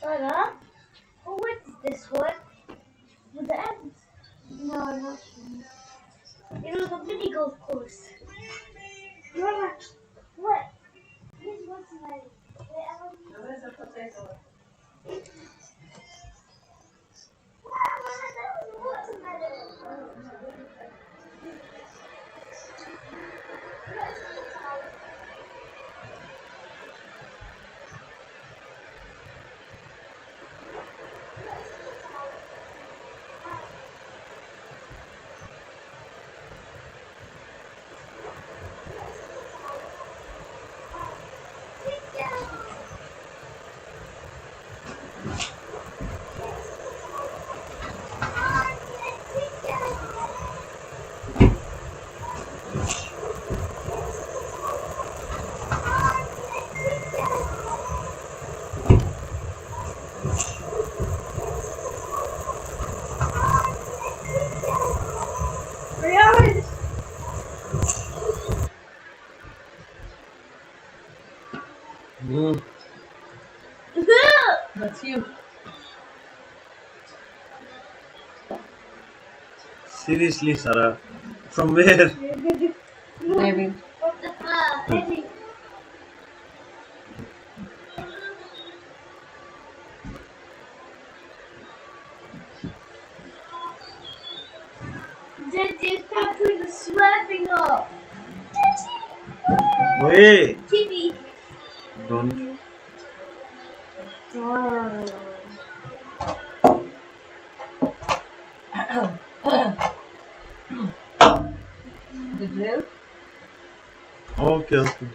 Sarah, oh, what's this one? With the ends? No, not you know the mini golf course. Mama, what? This was my. Mama, that was a watermelon. That's you. Seriously, Sarah. From where? Maybe. Daddy, stop putting the slapping up. Wait. Timmy. Don't. The blue? Okay, okay.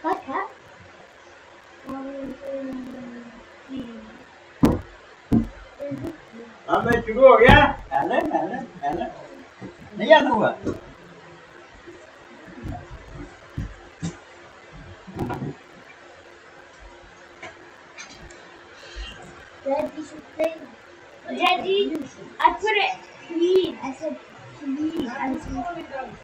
Like that? Abe cukup ya. Alan. Ni yang tu ah. Daddy should say. Daddy, I put it clean. I said clean. I said.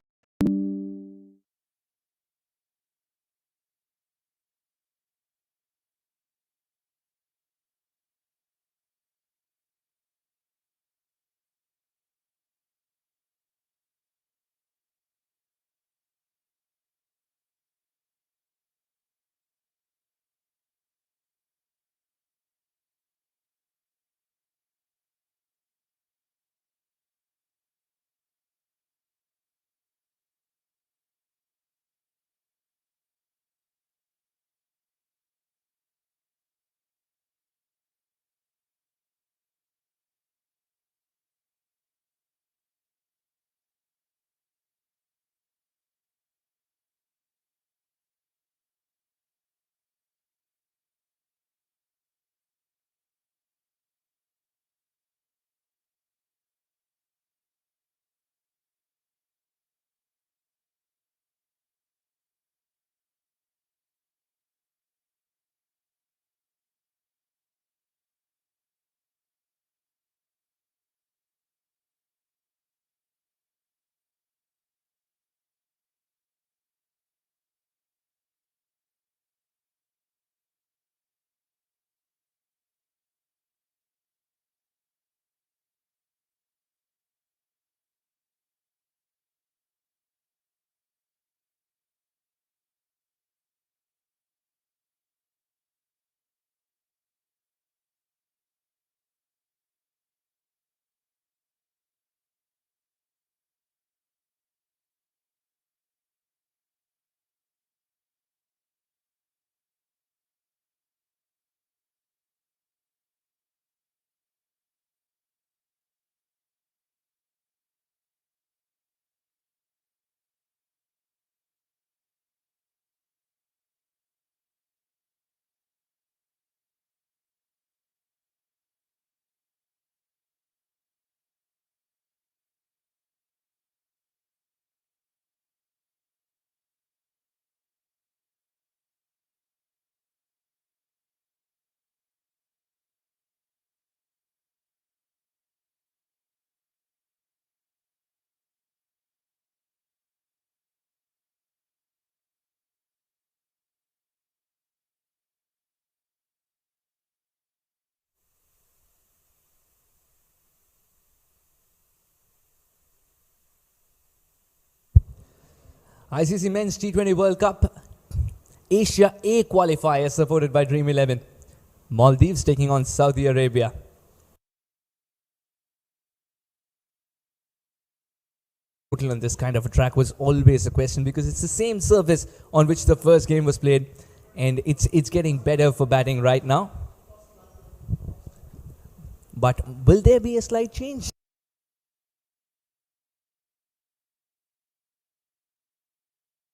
ICC Men's T20 World Cup Asia A qualifier supported by Dream 11. Maldives taking on Saudi Arabia. Total on this kind of a track was always a question because it's the same surface on which the first game was played, and it's getting better for batting right now. But will there be a slight change?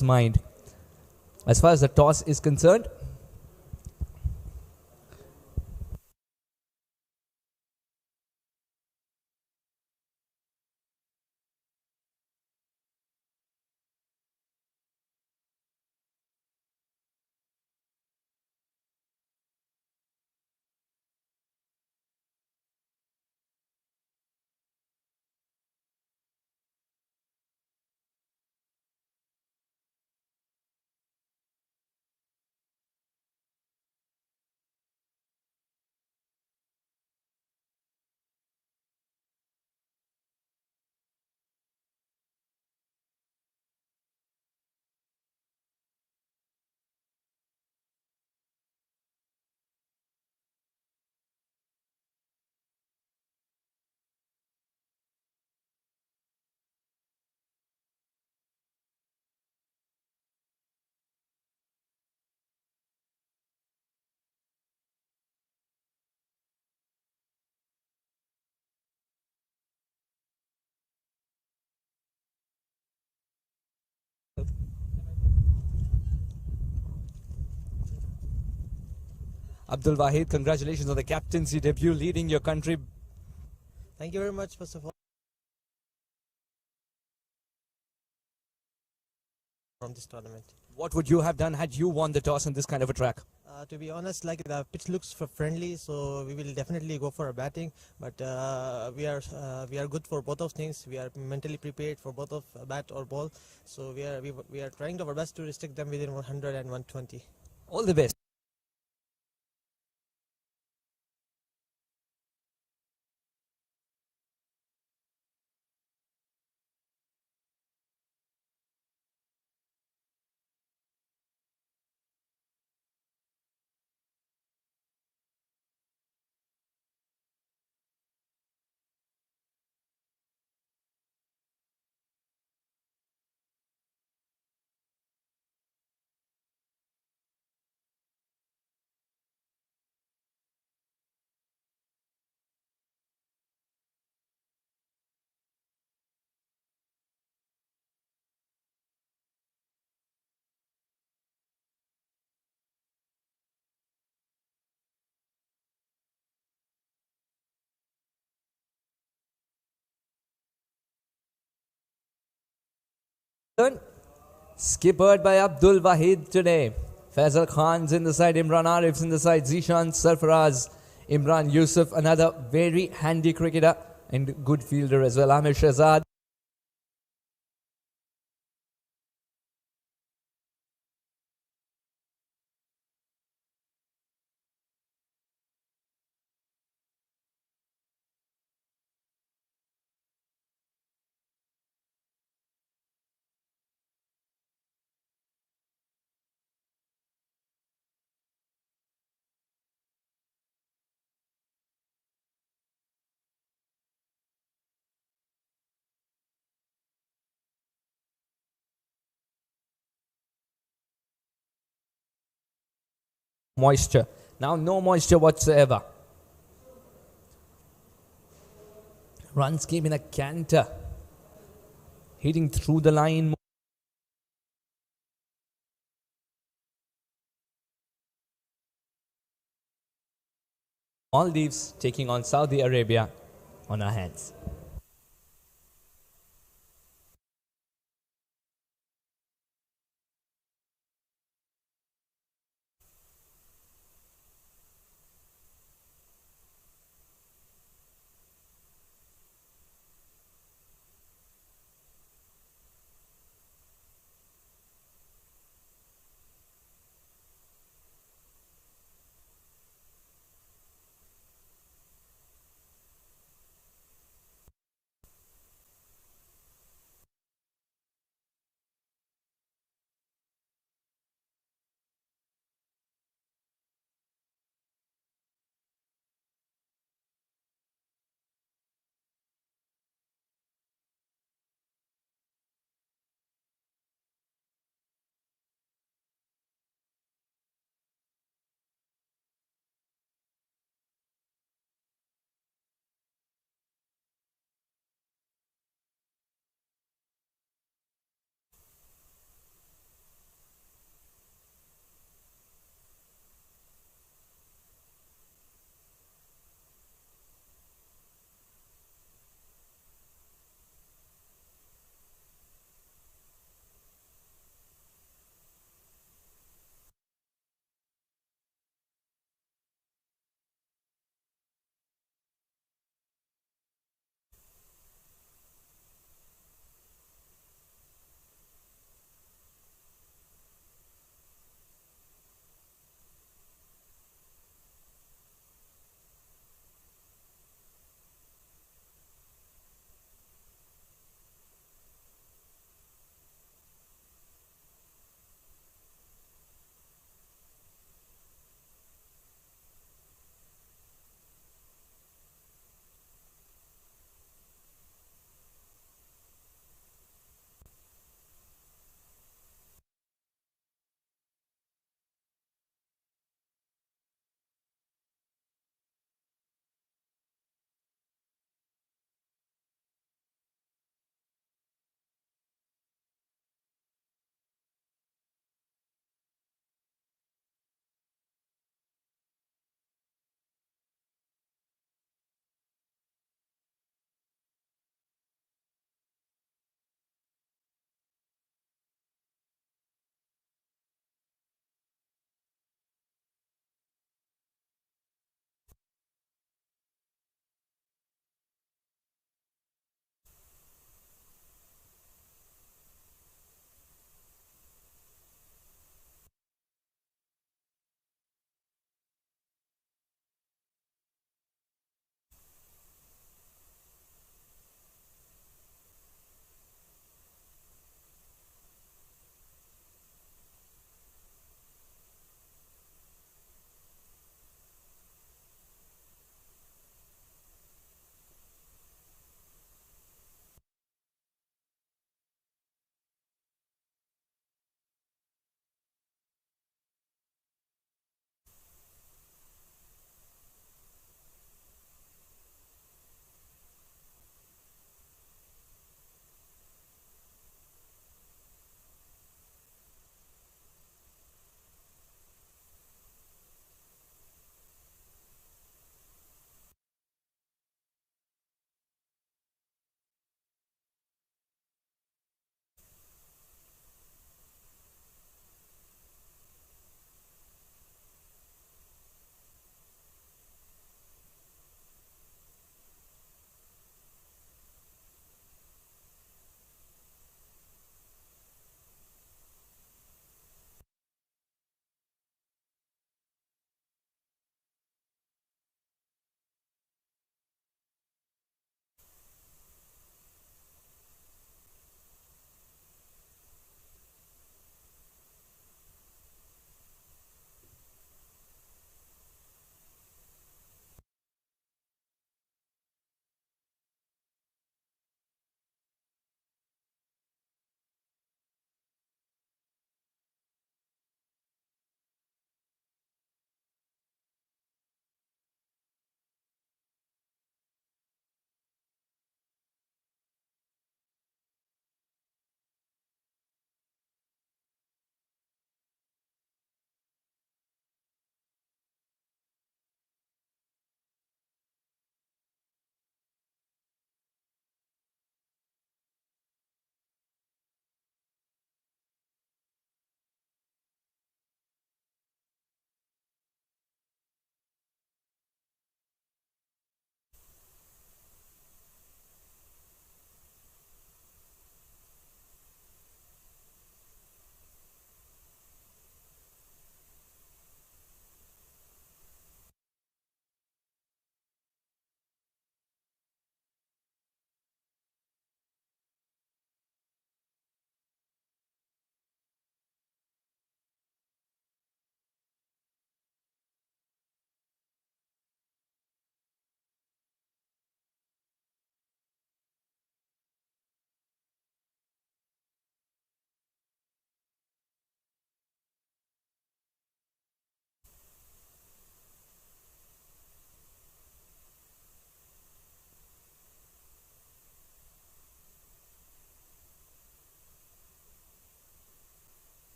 Mind. As far as the toss is concerned, Abdul Wahid, congratulations on the captaincy debut, leading your country. Thank you very much, first of all, from this tournament. What would you have done had you won the toss on this kind of a track? To be honest, like the pitch looks friendly, so we will definitely go for a batting. But we are good for both of things. We are mentally prepared for both of bat or ball. So we are trying our best to restrict them within 100 and 120. All the best. Skippered by Abdul Wahid today. Faisal Khan's in the side, Imran Arif's in the side, Zishan Sarfaraz, Imran Yusuf, another very handy cricketer and good fielder as well, Amir Shahzad. Moisture. Now no moisture whatsoever. Runs came in a canter. Hitting through the line. Maldives taking on Saudi Arabia on our hands.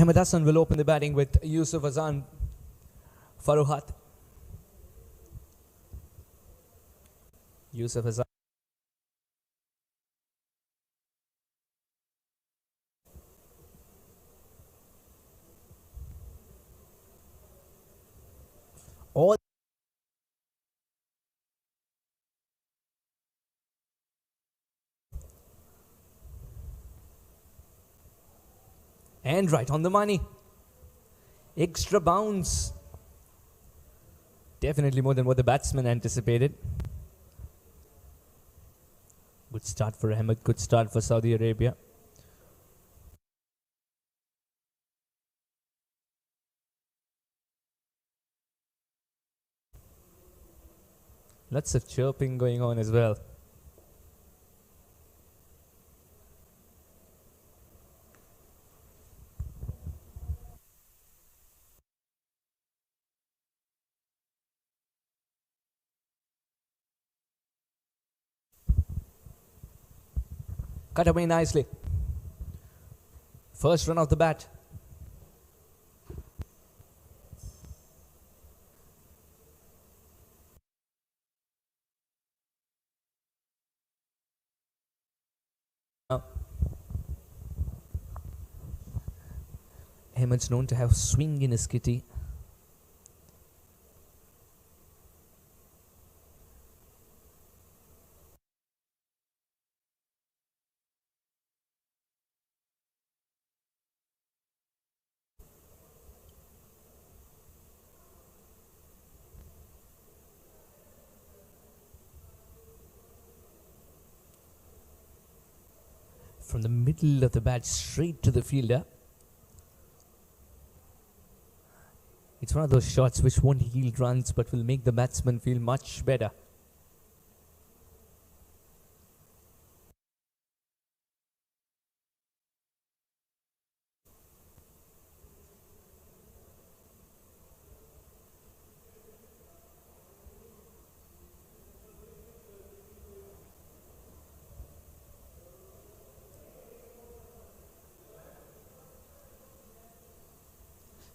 Ahmed Hassan will open the batting with Yusuf Azan Faruhat. Yusuf Azan. All and right on the money. Extra bounce. Definitely more than what the batsman anticipated. Good start for Ahmed, good start for Saudi Arabia. Lots of chirping going on as well. Cut away nicely. First run of the bat. Ahmed's known to have swing in his kitty. From the middle of the bat straight to the fielder. It's one of those shots which won't yield runs but will make the batsman feel much better.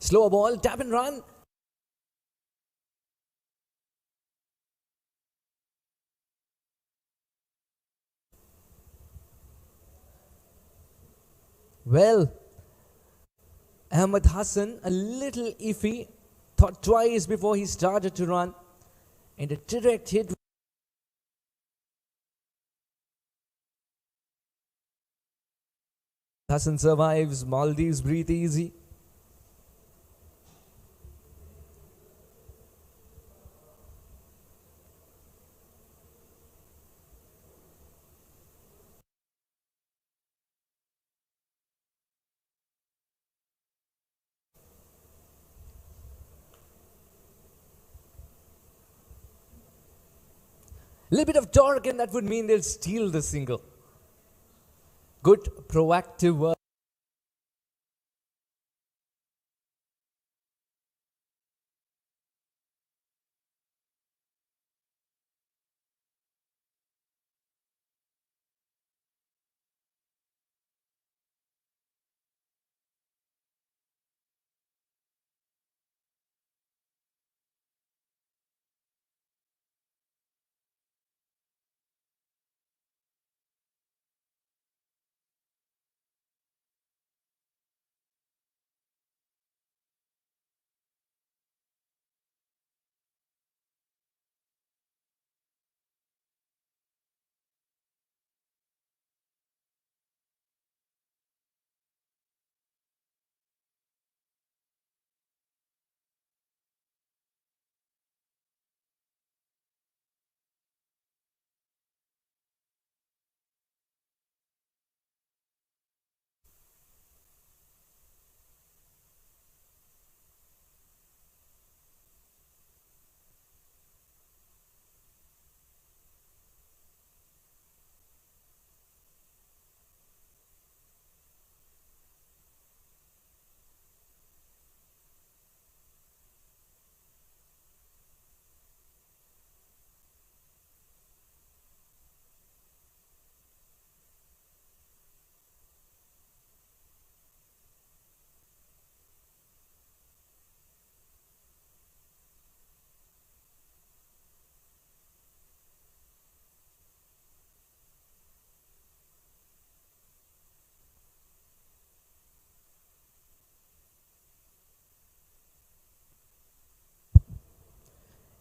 Slower ball, tap and run. Well, Ahmed Hassan, a little iffy, thought twice before he started to run. And a direct hit. Hassan survives, Maldives breathe easy. Little bit of torque and that would mean they'll steal the single. Good proactive work.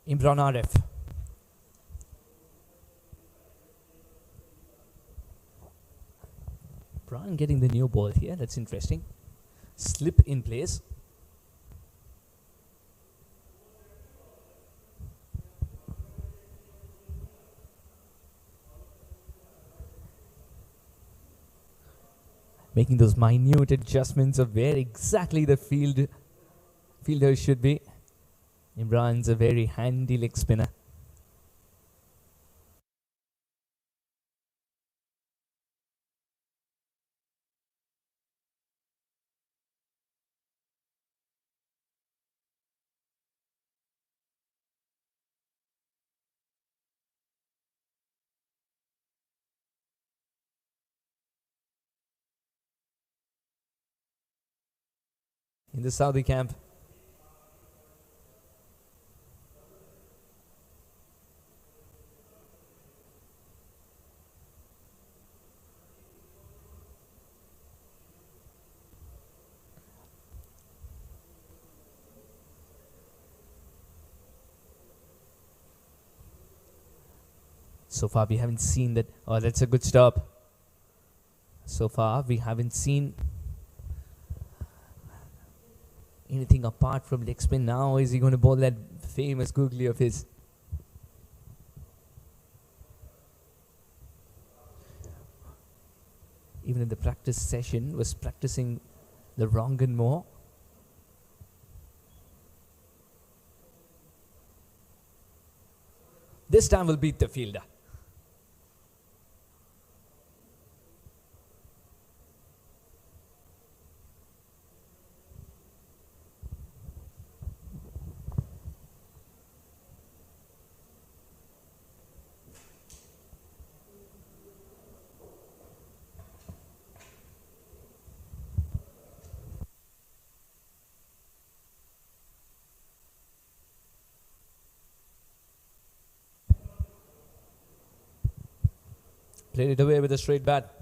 Imran Arif. Imran getting the new ball here. That's interesting. Slip in place. Making those minute adjustments of where exactly the fielder should be. Imran's a very handy leg spinner. In the Saudi camp. So far we haven't seen that. Oh, that's a good stop. So far we haven't seen anything apart from leg spin. Now is he going to bowl that famous googly of his? Even in the practice session was practicing the wrong and more. This time will beat the fielder. Played it away with a straight bat.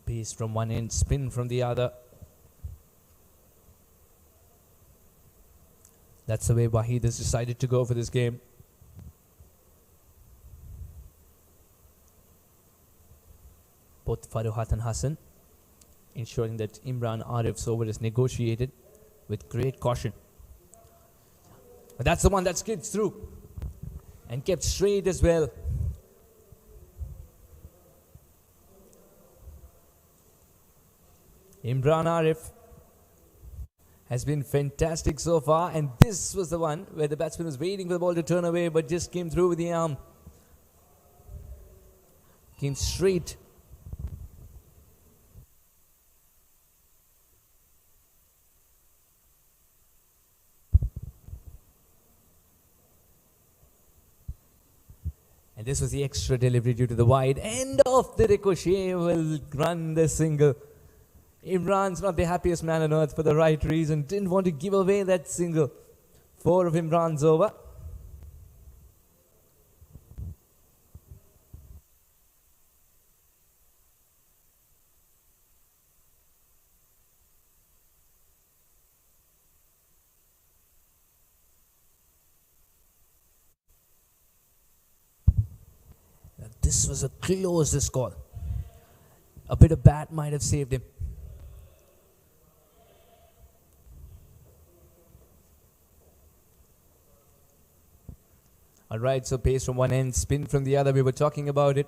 Pace from one end, spin from the other. That's the way Waheed has decided to go for this game. Both Faroohat and Hassan ensuring that Imran Arif's over is negotiated with great caution. But that's the one that skids through and kept straight as well. Imran Arif has been fantastic so far, and this was the one where the batsman was waiting for the ball to turn away but just came through with the arm. Came straight. And this was the extra delivery due to the wide end of the ricochet. Will run the single. Imran's not the happiest man on earth for the right reason. Didn't want to give away that single. 4 of Imran's over. Now this was a close call. A bit of bat might have saved him. Alright, so pace from one end, spin from the other. We were talking about it.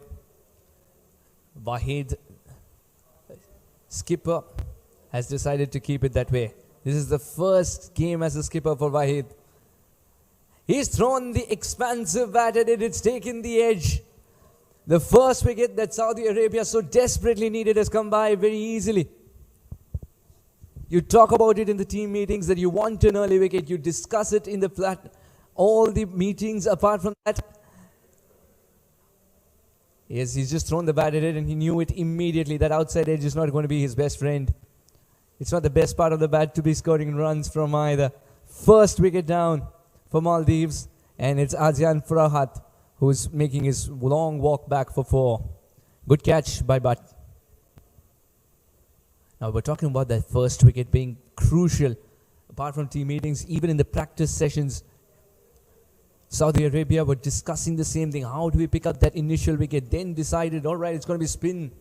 Waheed, skipper, has decided to keep it that way. This is the first game as a skipper for Waheed. He's thrown the expansive bat at it. It's taken the edge. The first wicket that Saudi Arabia so desperately needed has come by very easily. You talk about it in the team meetings that you want an early wicket. You discuss it in the all the meetings apart from that. Yes, he's just thrown the bat at it and he knew it immediately. That outside edge is not going to be his best friend. It's not the best part of the bat to be scoring runs from either. First wicket down for Maldives, and it's Azian Faroohat who's making his long walk back for 4. Good catch by Butt. Now we're talking about that first wicket being crucial. Apart from team meetings, even in the practice sessions, Saudi Arabia were discussing the same thing. How do we pick up that initial wicket? Then decided, all right, it's going to be spin.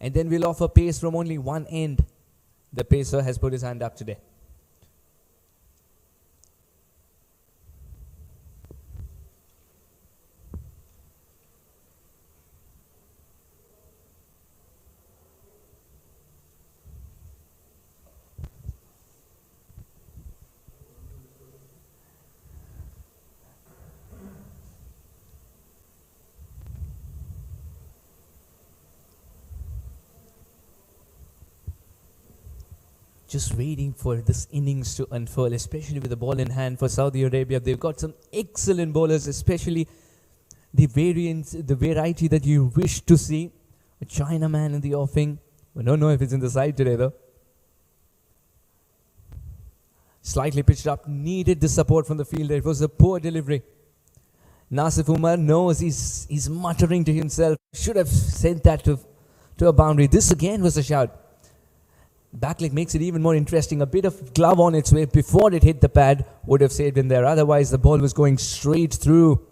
And then we'll offer pace from only one end. The pacer has put his hand up today. Just waiting for this innings to unfurl, especially with the ball in hand for Saudi Arabia. They've got some excellent bowlers, especially the variety that you wish to see. A Chinaman in the offing. We don't know if it's in the side today though. Slightly pitched up, needed the support from the fielder. It was a poor delivery. Nasif Umar knows he's muttering to himself. Should have sent that to a boundary. This again was a shout. Backleg makes it even more interesting. A bit of glove on its way before it hit the pad would have saved him there. Otherwise, the ball was going straight through.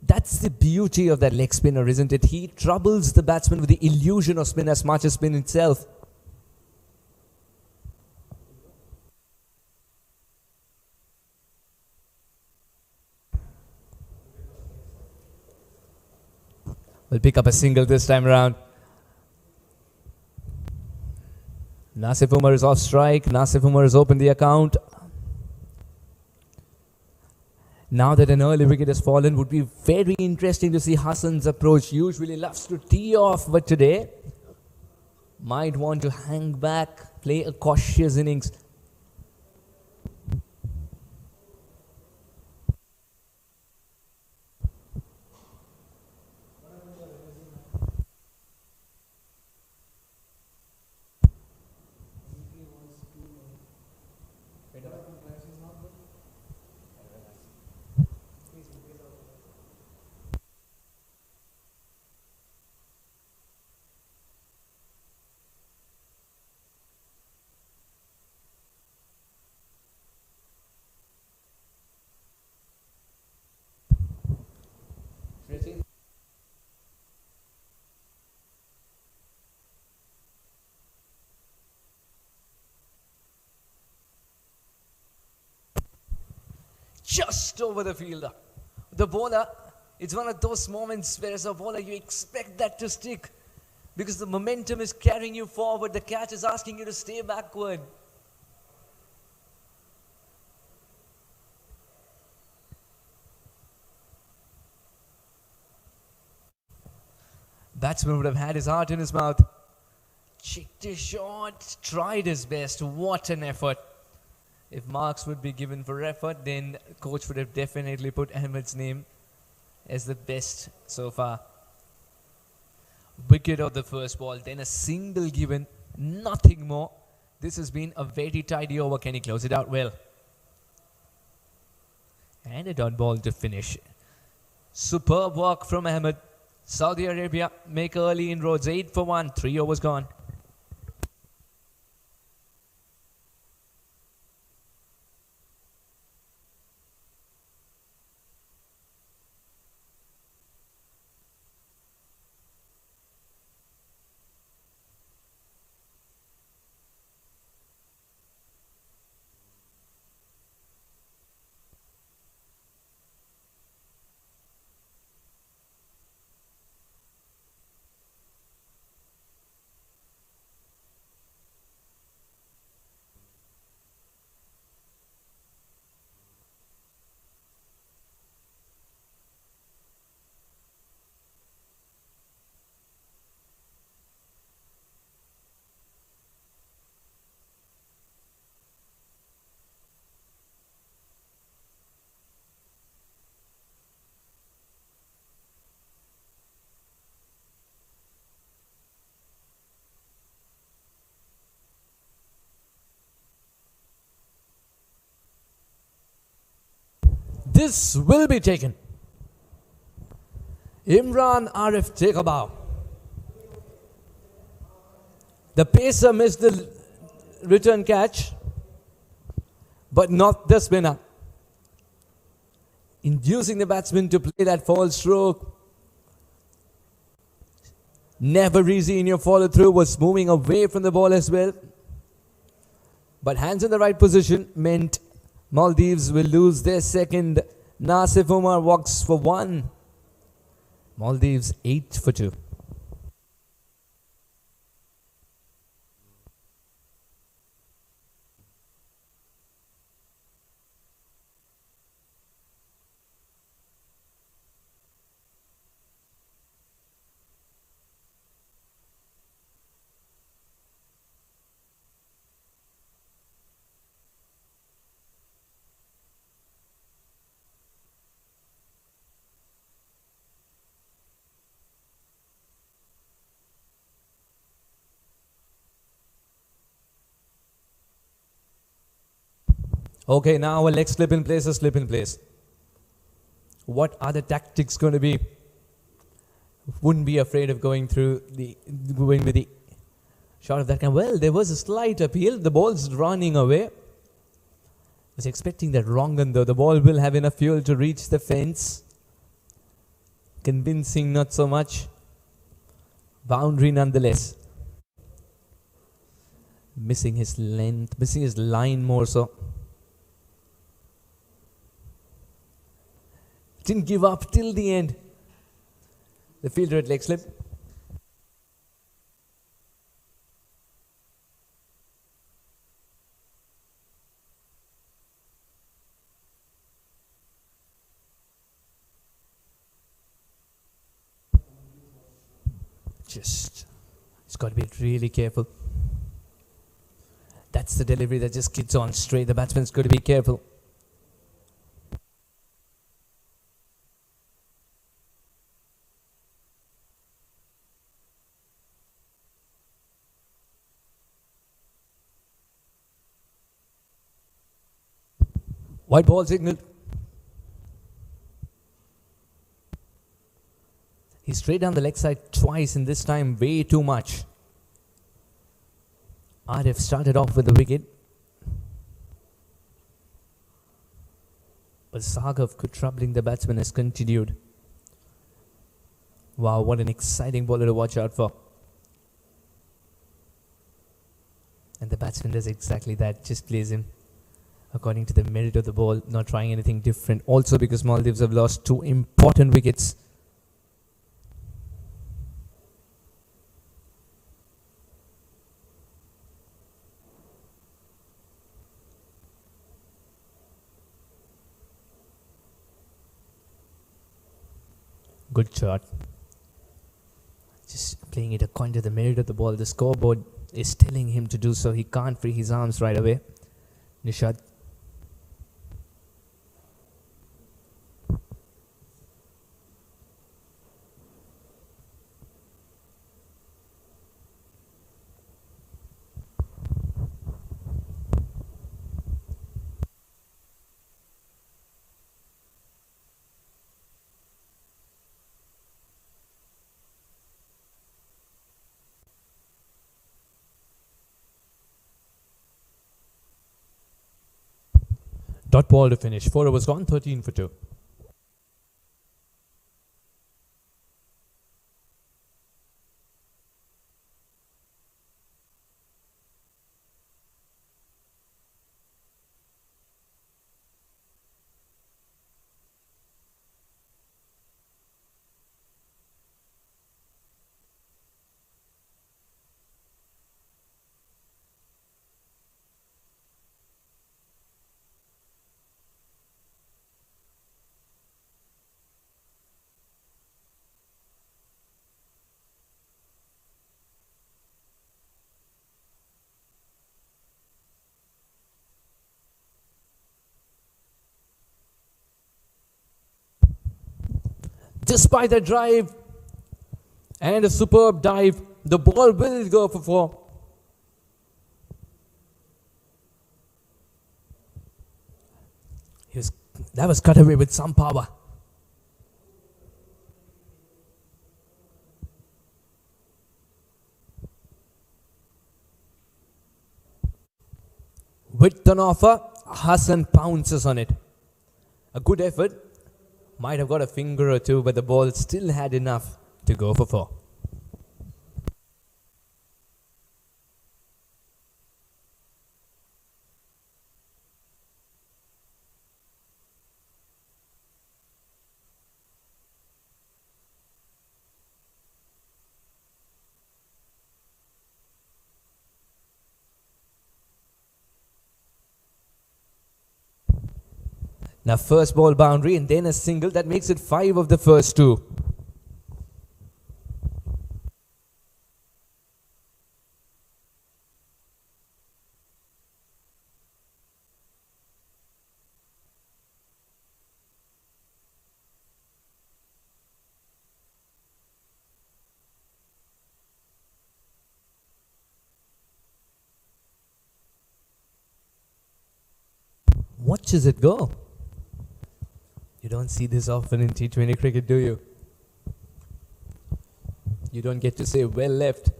That's the beauty of that leg spinner, isn't it? He troubles the batsman with the illusion of spin as much as spin itself. We'll pick up a single this time around. Nasif Umar is off strike. Nasif Umar has opened the account. Now that an early wicket has fallen, would be very interesting to see Hassan's approach. Usually loves to tee off, but today might want to hang back, play a cautious innings. Just over the fielder. The bowler, it's one of those moments where as a bowler you expect that to stick because the momentum is carrying you forward. The catch is asking you to stay backward. Batsman would have had his heart in his mouth. Checked his shot, tried his best. What an effort. If marks would be given for effort, then coach would have definitely put Ahmed's name as the best so far. Wicket of the first ball, then a single given, nothing more. This has been a very tidy over. Can he close it out well? And a dot ball to finish. Superb work from Ahmed. Saudi Arabia make early inroads. 8 for 1, 3 overs gone. This will be taken. Imran Arif take a bow. The pacer missed the return catch, but not the spinner. inducing the batsman to play that false stroke. Never easy in your follow through, was moving away from the ball as well. But hands in the right position meant Maldives will lose their second. Nasif Umar walks for one. Maldives 8 for 2. Okay, now our leg slip in place, a slip in place. What are the tactics going to be? Wouldn't be afraid of going with the shot of that kind. Well, there was a slight appeal. The ball's running away. Was expecting that wrong one though. The ball will have enough fuel to reach the fence. Convincing, not so much. Boundary nonetheless. Missing his length, missing his line more so. Didn't give up till the end. The fielder at leg slip. He's got to be really careful. That's the delivery that just gets on straight. The batsman's got to be careful. White ball signal. He's straight down the leg side twice, and this time way too much. Arif started off with the wicket. But saga of troubling the batsman has continued. Wow, what an exciting bowler to watch out for. And the batsman does exactly that, just plays him according to the merit of the ball, not trying anything different. Also because Maldives have lost 2 important wickets. Good shot. Just playing it according to the merit of the ball. The scoreboard is telling him to do so. He can't free his arms right away. Nishad. Dot ball to finish. 4 overs gone, 13 for 2. Despite the drive and a superb dive, the ball will go for 4. That was cut away with some power. With an offer, Hassan pounces on it. A good effort. Might have got a finger or two, but the ball still had enough to go for 4. Now first ball boundary and then a single. That makes it 5 of the first 2. Watches it go. You don't see this often in T20 cricket, do you? You don't get to say well left.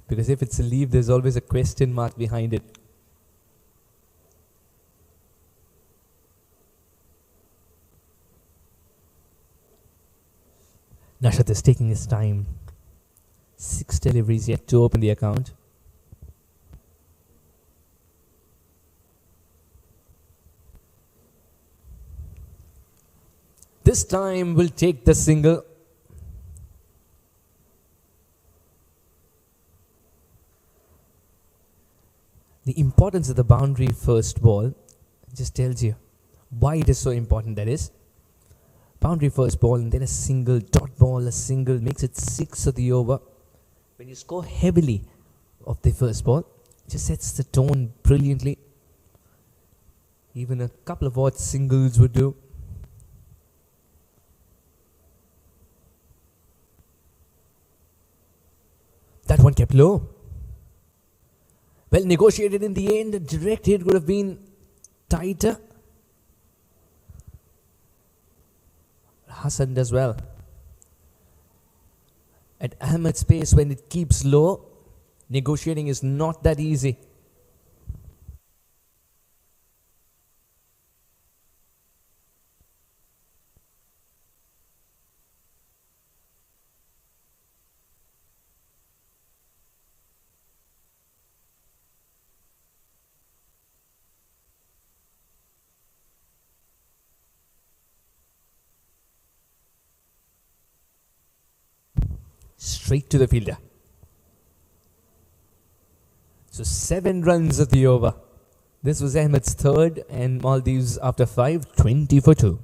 Because if it's a leave, there's always a question mark behind it. Nashat is taking his time. 6 deliveries yet to open the account. This time we'll take the single. The importance of the boundary first ball just tells you why it is so important. That is, boundary first ball and then a single, dot ball, a single, makes it 6 of the over. When you score heavily of the first ball, it just sets the tone brilliantly. Even a couple of odd singles would do. That one kept low. Well negotiated in the end. A direct hit would have been tighter. Hassan does well. At Ahmed's pace, when it keeps low, negotiating is not that easy. Straight to the fielder. So 7 runs of the over. This was Ahmed's third and Maldives after 5, 20 for 2.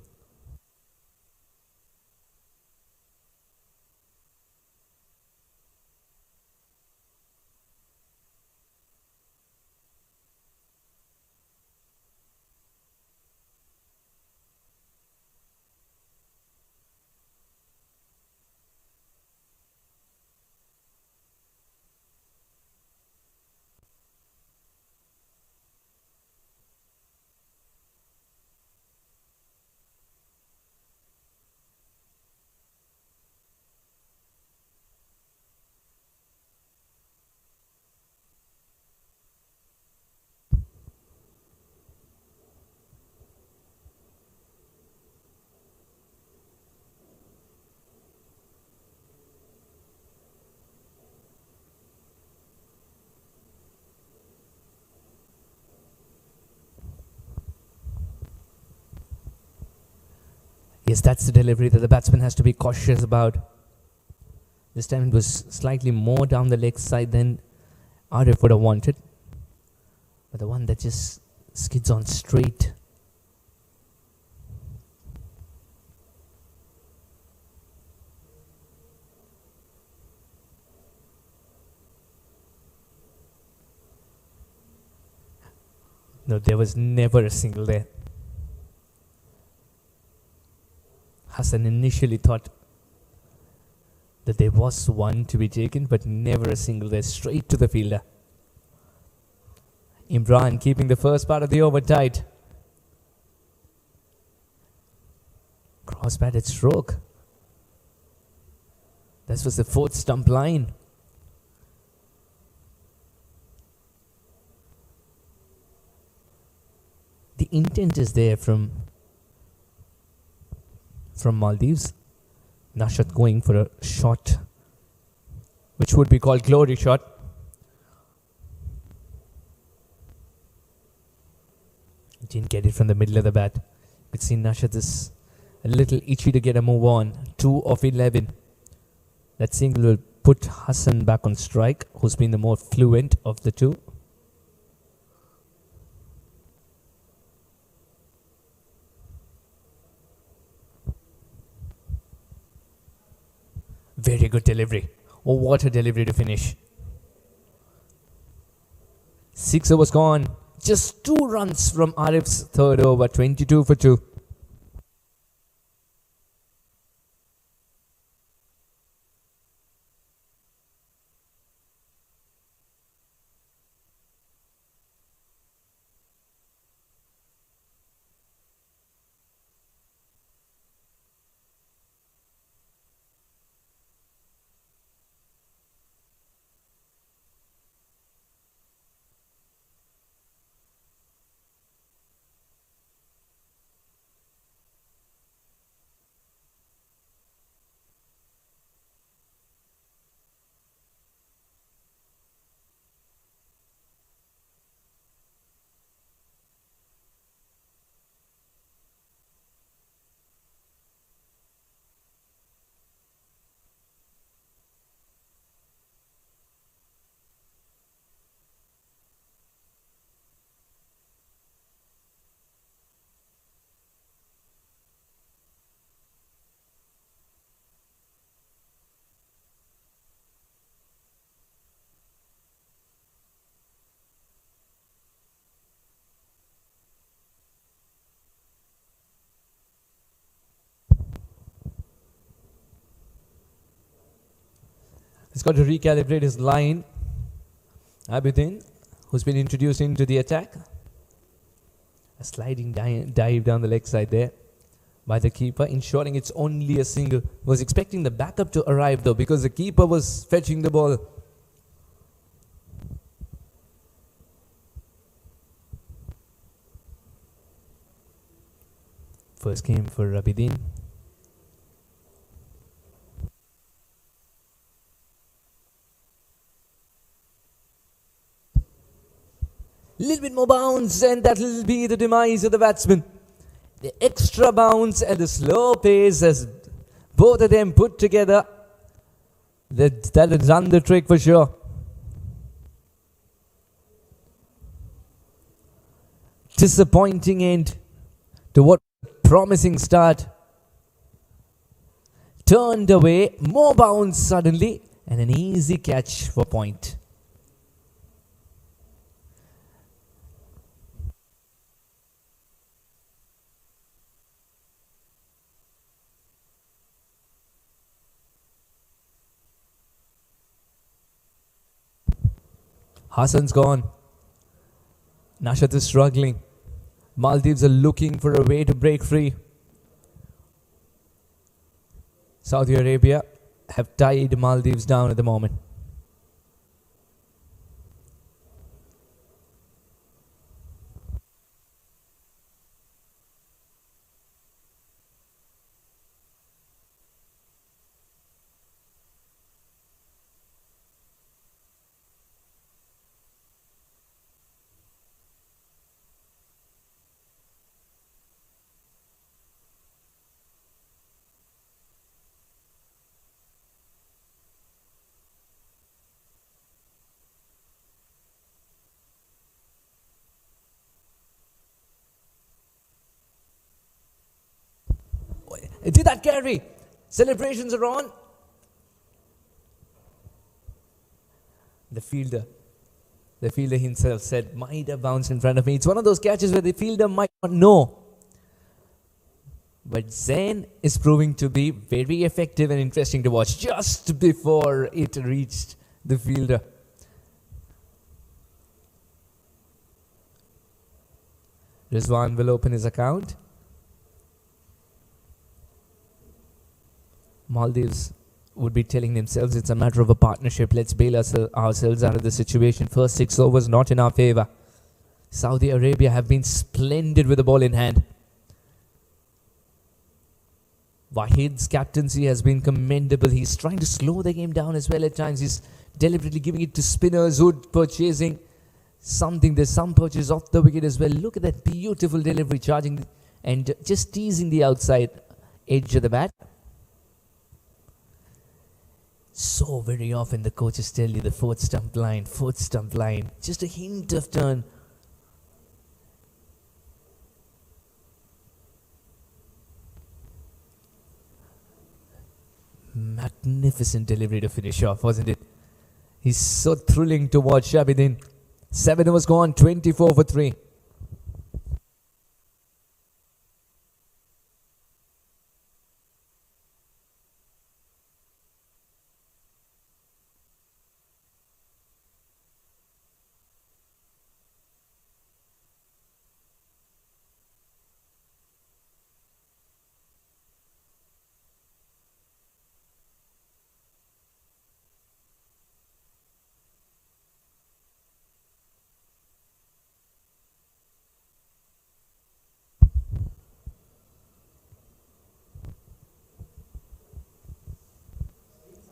Yes, that's the delivery that the batsman has to be cautious about. This time it was slightly more down the leg side than Arif would have wanted. But the one that just skids on straight. No, there was never a single there. Hassan initially thought that there was one to be taken, but never a single there, straight to the fielder. Imran keeping the first part of the over tight. Cross-batted stroke. This was the 4th stump line. The intent is there from from Maldives. Nashat going for a shot, which would be called glory shot. Didn't get it from the middle of the bat. You could see Nashat is a little itchy to get a move on. 2 of 11. That single will put Hassan back on strike, who's been the more fluent of the two. Very good delivery. Oh, what a delivery to finish. 6 overs gone. Just 2 runs from Arif's third over. 22 for 2. He's got to recalibrate his line. Abidin, who's been introduced into the attack. A sliding dive down the leg side there by the keeper, ensuring it's only a single. Was expecting the backup to arrive though, because the keeper was fetching the ball. First game for Abidin. Little bit more bounce, and that'll be the demise of the batsman. The extra bounce and the slow pace, as both of them put together, that'll done the trick for sure. Disappointing end to what promising start. Turned away, more bounce suddenly, and an easy catch for point. Hassan's gone. Nashat is struggling. Maldives are looking for a way to break free. Saudi Arabia have tied Maldives down at the moment. Did that carry? Celebrations are on. The fielder himself said, might have bounced in front of me. It's one of those catches where the fielder might not know. But Zain is proving to be very effective and interesting to watch just before it reached the fielder. Rizwan will open his account. Maldives would be telling themselves it's a matter of a partnership. Let's bail ourselves out of the situation. First 6 overs not in our favor. Saudi Arabia have been splendid with the ball in hand. Wahid's captaincy has been commendable. He's trying to slow the game down as well at times. He's deliberately giving it to spinners who purchasing something. There's some purchase off the wicket as well. Look at that beautiful delivery, charging and just teasing the outside edge of the bat. So very often the coaches tell you the fourth stump line, just a hint of turn. Magnificent delivery to finish off, wasn't it? He's so thrilling to watch. Abidin. 7 overs gone, 24 for 3.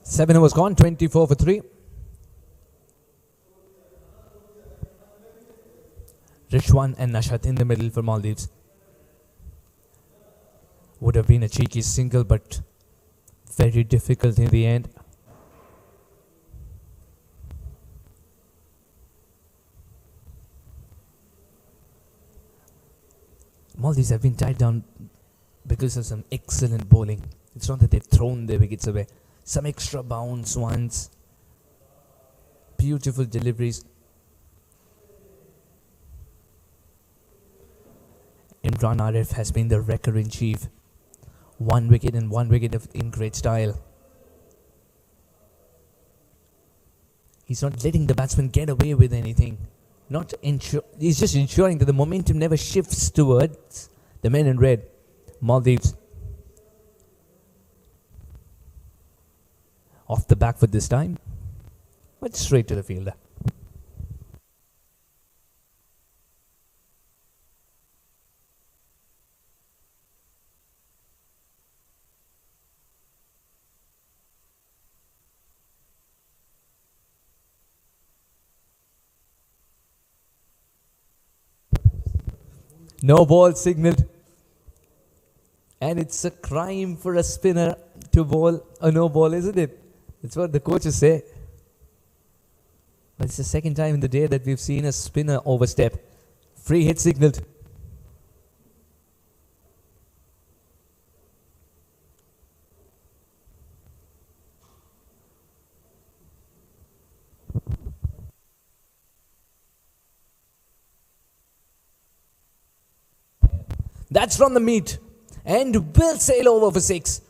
Seven overs gone, 24 for 3. Rishwan and Nashat in the middle for Maldives. Would have been a cheeky single, but very difficult in the end. Maldives have been tied down because of some excellent bowling. It's not that they've thrown their wickets away. Some extra bounce ones. Beautiful deliveries. Imran Arif has been the wrecker-in-chief. 1 wicket and 1 wicket in great style. He's not letting the batsman get away with anything. He's just ensuring that the momentum never shifts towards the men in red. Maldives. Off the back foot this time, but straight to the fielder. No ball signaled. And it's a crime for a spinner to bowl a no ball, isn't it? That's what the coaches say. But it's the second time in the day that we've seen a spinner overstep. Free hit signaled. That's from the meet. And will sail over for 6.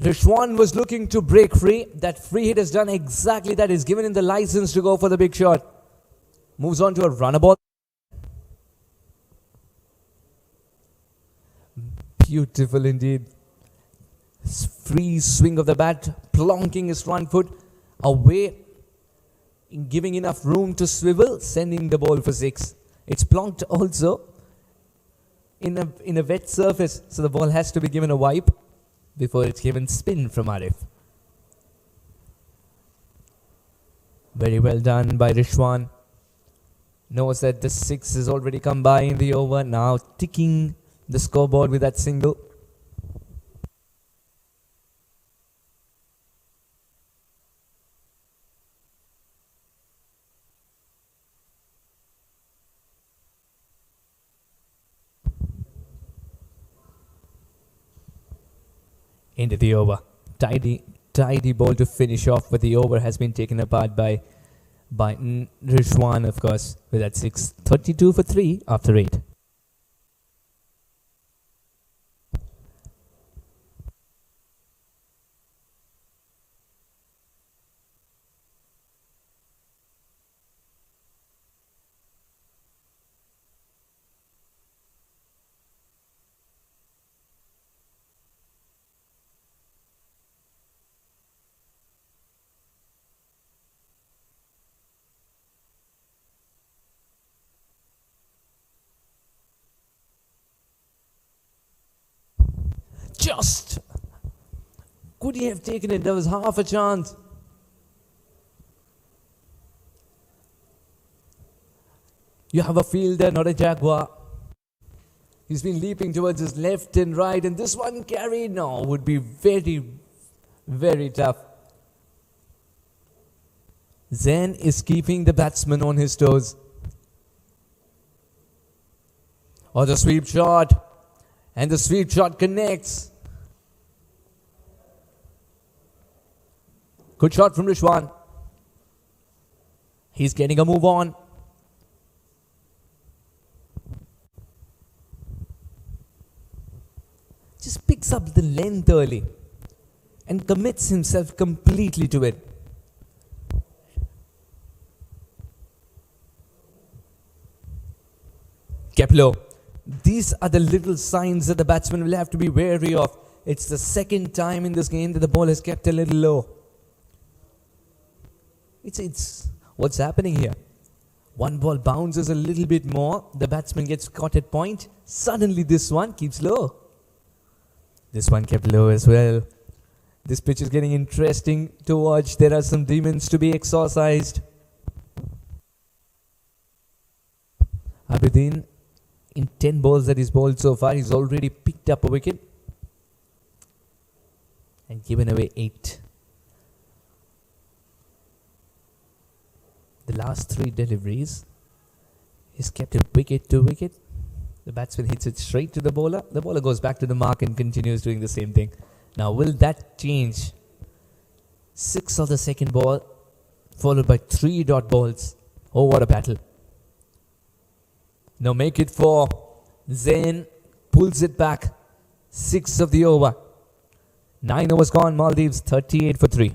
Rishwan was looking to break free. That free hit has done exactly that. He's given him the license to go for the big shot. Moves on to a runner ball. Beautiful indeed. Free swing of the bat, plonking his front foot away, giving enough room to swivel, sending the ball for 6. It's plonked also in a wet surface, so the ball has to be given a wipe before it's given spin from Arif. Very well done by Rishwan. Knows that the 6 has already come by in the over. Now ticking the scoreboard with that single. Into the over. Tidy ball to finish off, but the over has been taken apart by Rishwan, of course, with that 6. 32 for 3 after 8. just. Could he have taken it? There was half a chance. You have a fielder, not a jaguar. He's been leaping towards his left and right, and this one carry now would be very, very tough. Zen is keeping the batsman on his toes. Oh, the sweep shot. And the sweep shot connects. Good shot from Rishwan. He's getting a move on. Just picks up the length early and commits himself completely to it. Kept low. These are the little signs that the batsman will have to be wary of. It's the second time in this game that the ball has kept a little low. It's what's happening here. One ball bounces a little bit more. The batsman gets caught at point. Suddenly this one keeps low. This one kept low as well. This pitch is getting interesting to watch. There are some demons to be exorcised. Abidin, in 10 balls that he's bowled so far, he's already picked up a wicket and given away 8. The last 3 deliveries, he's kept it wicket to wicket. The batsman hits it straight to the bowler. The bowler goes back to the mark and continues doing the same thing. Now, will that change? 6 of the second ball, followed by 3 dot balls. Oh, what a battle. Now make it 4. Zain pulls it back. 6 of the over. 9 overs gone. Maldives 38 for 3.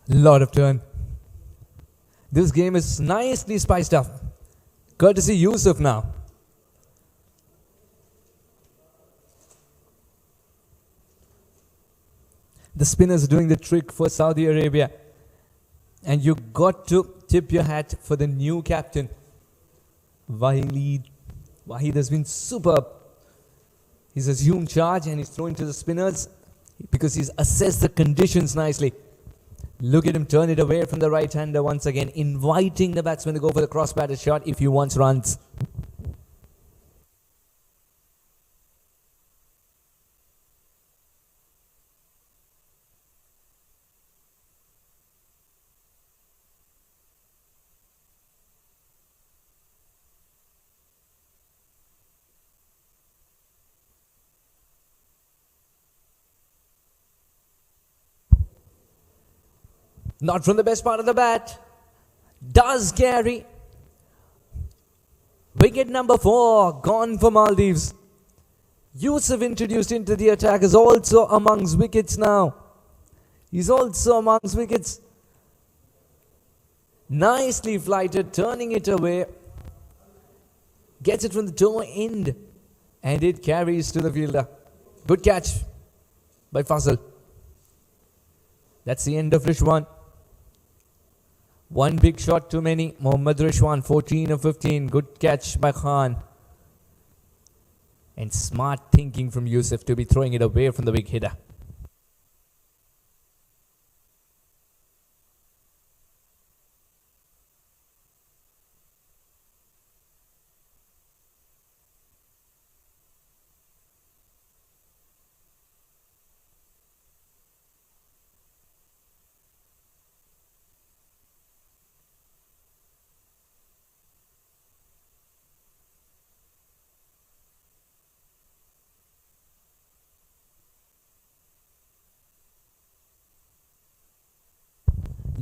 Lot of turn. This game is nicely spiced up. Courtesy Yusuf now. The spinners are doing the trick for Saudi Arabia. And you got to tip your hat for the new captain, Wahid. Wahid has been superb. He's assumed charge and he's thrown to the spinners because he's assessed the conditions nicely. Look at him turn it away from the right-hander once again, inviting the batsman to go for the cross-batted shot if he wants runs. Not from the best part of the bat. Does carry. Wicket number 4, gone for Maldives. Yusuf introduced into the attack is also amongst wickets now. He's also amongst wickets. Nicely flighted, turning it away. Gets it from the toe end And it carries to the fielder. Good catch by Fazal. That's the end of Rishwan. One big shot too many. Mohammad Rishwan, 14 of 15. Good catch by Khan. And smart thinking from Yusuf to be throwing it away from the big hitter.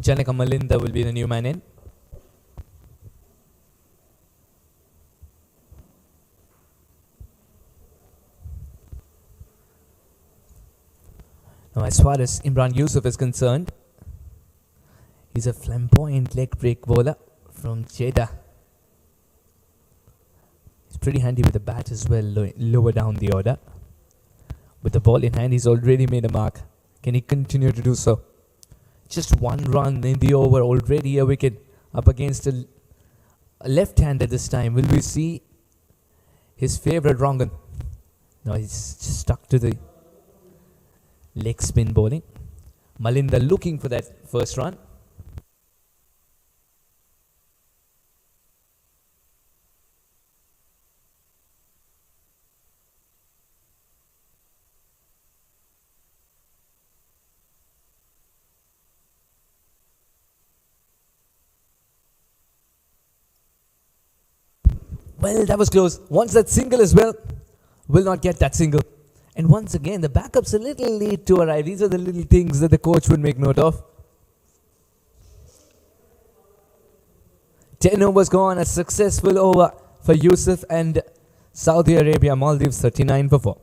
Janaka Malinda will be the new man in. Now, as far as Imran Yusuf is concerned, he's a flamboyant leg break bowler from Jeddah. He's pretty handy with the bat as well, lower down the order. With the ball in hand, he's already made a mark. Can he continue to do so? Just one run in the over, already a wicket up against a left-hander this time. Will we see his favourite Rangan? No, he's just stuck to the leg spin bowling. Malinda looking for that first run. Well, that was close. Once that single as well, will not get that single. And once again, the backup's a little late to arrive. These are the little things that the coach would make note of. 10 overs gone, a successful over for Yusuf and Saudi Arabia, Maldives 39 for 4.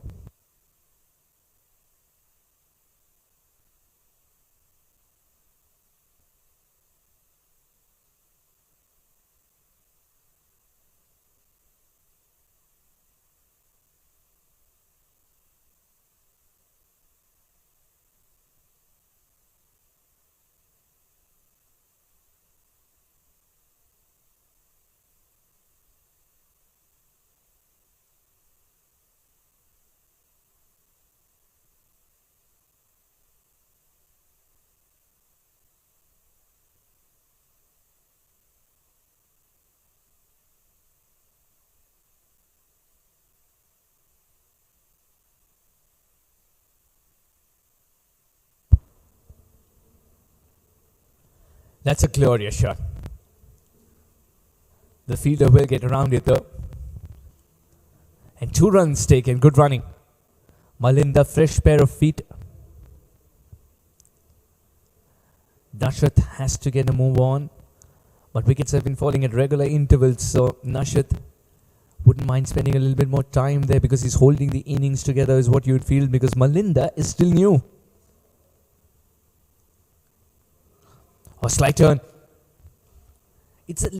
That's a glorious shot. The fielder will get around it though. And 2 runs taken. Good running. Malinda, fresh pair of feet. Nashat has to get a move on. But wickets have been falling at regular intervals. So Nashat wouldn't mind spending a little bit more time there because he's holding the innings together is what you would feel, because Malinda is still new. A slight turn. It's a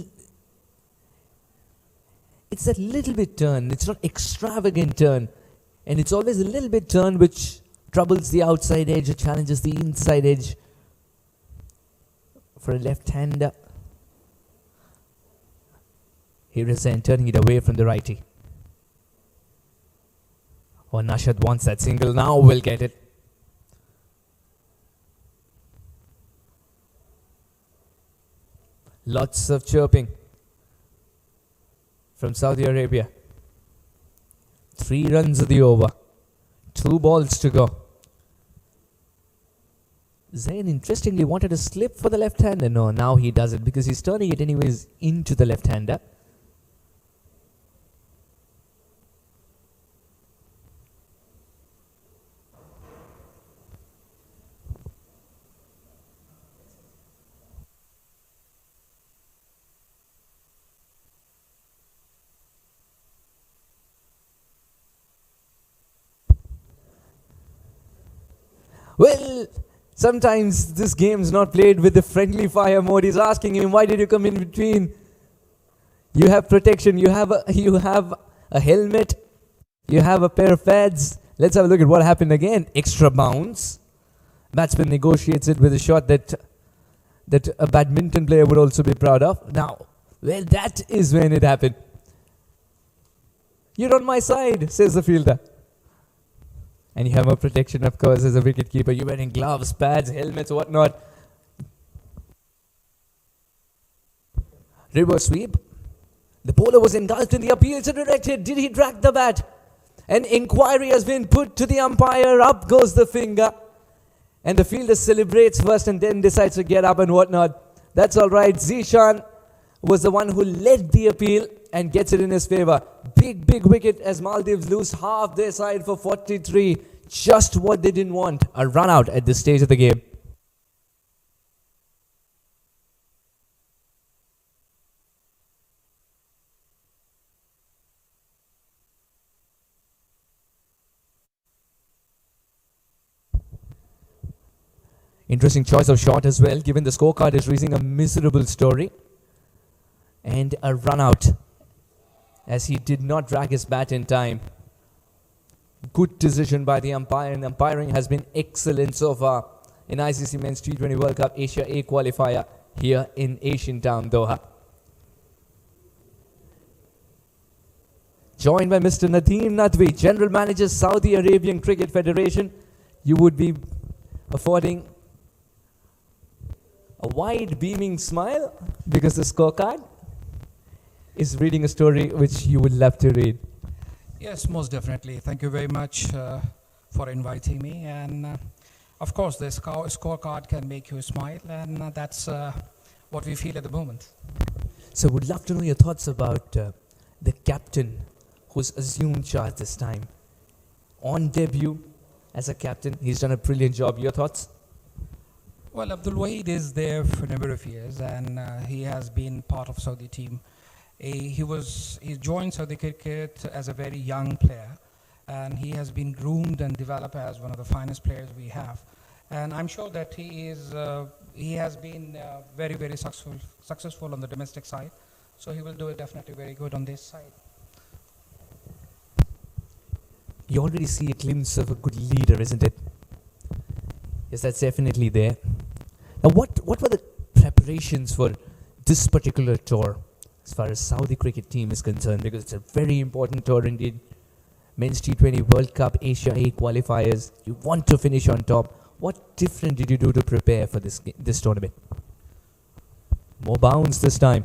little bit turn. It's not extravagant turn. And it's always a little bit turn which troubles the outside edge or challenges the inside edge for a left-hander. Here is Zain turning it away from the righty. Oh, Nashat wants that single. Now we'll get it. Lots of chirping from Saudi Arabia. 3 runs of the over. 2 balls to go. Zain interestingly wanted a slip for the left-hander. No, now he does it because he's turning it anyways into the left-hander. Well, sometimes this game's not played with the friendly fire mode. He's asking him, why did you come in between? You have protection. You have a helmet. You have a pair of pads. Let's have a look at what happened again. Extra bounce. Batsman negotiates it with a shot that a badminton player would also be proud of. Now, well, that is when it happened. You're on my side, says the fielder. And you have more protection, of course, as a wicketkeeper. You're wearing gloves, pads, helmets, whatnot. Reverse sweep. The bowler was engulfed in the appeal to direct hit. Did he drag the bat? An inquiry has been put to the umpire. Up goes the finger. And the fielder celebrates first and then decides to get up and whatnot. That's all right. Zishan was the one who led the appeal and gets it in his favor. Big wicket as Maldives lose half their side for 43. Just what they didn't want. A run out at this stage of the game. Interesting choice of shot as well, given the scorecard is reading a miserable story. And a run out, as he did not drag his bat in time. Good decision by the umpire, and umpiring has been excellent so far in ICC Men's T20 World Cup Asia A qualifier here in Asian Town, Doha. Joined by Mr. Nadeem Nadwi, General Manager, Saudi Arabian Cricket Federation. You would be affording a wide beaming smile because the scorecard is reading a story which you would love to read. Yes, most definitely. Thank you very much for inviting me. And of course, the scorecard can make you smile, and that's what we feel at the moment. So would love to know your thoughts about the captain who's assumed charge this time. On debut as a captain, he's done a brilliant job. Your thoughts? Well, Abdul Wahid is there for a number of years, and he has been part of Saudi team. He joined Saudi cricket as a very young player, and he has been groomed and developed as one of the finest players we have. And I'm sure that he has been very successful on the domestic side. So he will do it definitely very good on this side. You already see a glimpse of a good leader, isn't it? Yes, that's definitely there. Now, what were the preparations for this particular tour as far as Saudi cricket team is concerned? Because it's a very important tour indeed. Men's T20 World Cup Asia A qualifiers. You want to finish on top. What different did you do to prepare for this tournament? More bounds this time.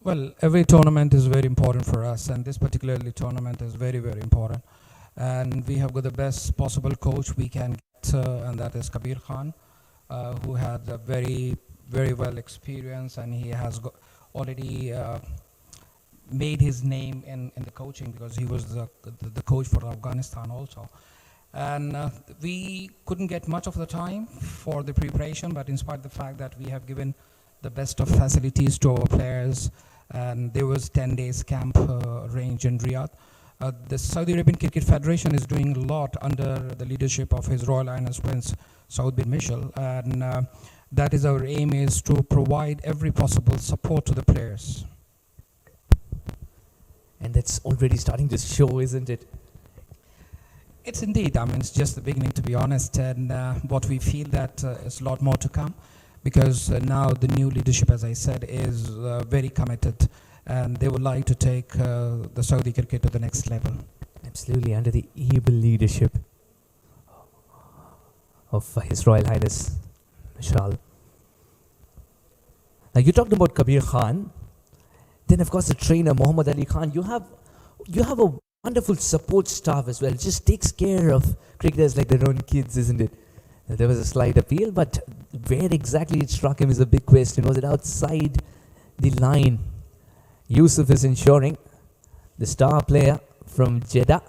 Well, every tournament is very important for us, and this particular tournament is very important. And we have got the best possible coach we can get, and that is Kabir Khan, who had a very well experience, and he has already made his name in the coaching, because he was the coach for Afghanistan also. And we couldn't get much of the time for the preparation, but in spite of the fact that we have given the best of facilities to our players, and there was 10 days camp range in Riyadh. The Saudi Arabian Cricket Federation is doing a lot under the leadership of His Royal Highness Prince Saud bin Mishal, and that is our aim, is to provide every possible support to the players. And that's already starting to show, isn't it? It's indeed. I mean, it's just the beginning, to be honest, and what we feel that is a lot more to come, because now the new leadership, as I said, is very committed, and they would like to take the Saudi cricket to the next level. Absolutely, under the able leadership of His Royal Highness Mishal. Now, you talked about Kabir Khan. Then, of course, the trainer Muhammad Ali Khan. You have a wonderful support staff as well. It just takes care of cricketers like their own kids, isn't it? There was a slight appeal, but where exactly it struck him is a big question. Was it outside the line? Yusuf is ensuring, the star player from Jeddah,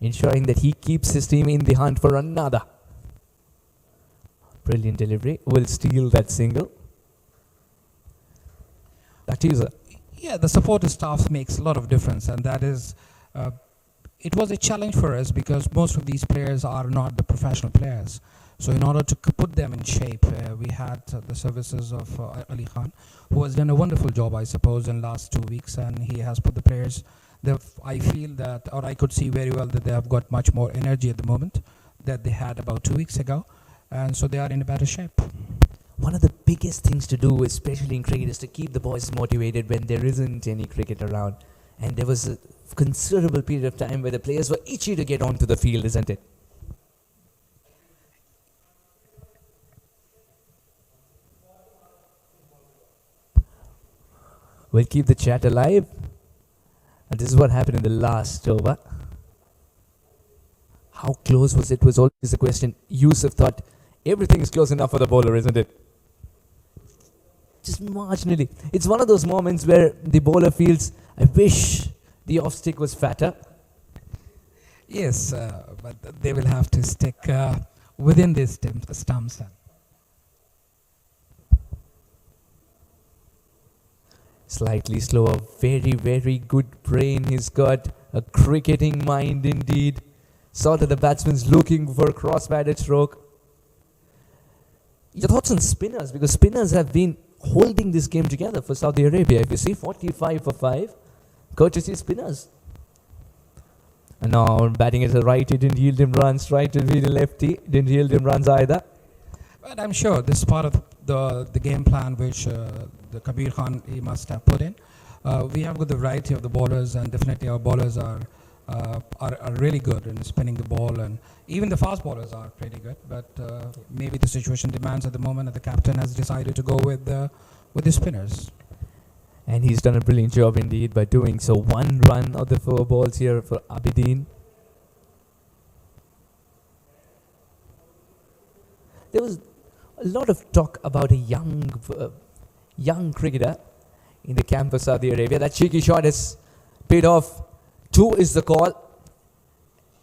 ensuring that he keeps his team in the hunt for another. Brilliant delivery. Will steal that single. Back to you, sir. Yeah, the support staff makes a lot of difference, and that is, it was a challenge for us, because most of these players are not the professional players. So in order to put them in shape, we had the services of Ali Khan, who has done a wonderful job, I suppose, in the last 2 weeks, and he has put the players I feel that, or I could see very well that they have got much more energy at the moment that they had about 2 weeks ago, and so they are in a better shape. One of the biggest things to do, especially in cricket, is to keep the boys motivated when there isn't any cricket around. And there was a considerable period of time where the players were itchy to get onto the field, isn't it? We'll keep the chat alive. And this is what happened in the last over. How close was it was always the question. Yusuf thought everything is close enough for the bowler, isn't it? Just marginally. It's one of those moments where the bowler feels, I wish the off stick was fatter. Yes, but they will have to stick within these stumps. Slightly slower, very, very good brain he's got. A cricketing mind indeed. Saw that the batsman's looking for a cross-batted stroke. Your thoughts on spinners? Because spinners have been holding this game together for Saudi Arabia. If you see 45 for 5, courtesy spinners. And now batting at the right, it didn't yield him runs. Right to the lefty, didn't yield him runs either. But I'm sure this is part of the game plan which the Kabir Khan he must have put in. We have got the variety of the bowlers, and definitely our bowlers are really good in spinning the ball, and even the fast bowlers are pretty good. But maybe the situation demands at the moment that the captain has decided to go with the spinners. And he's done a brilliant job indeed by doing so. 1 run of the 4 balls here for Abidin. There was a lot of talk about a young cricketer in the camp of Saudi Arabia. That cheeky shot has paid off. 2 is the call.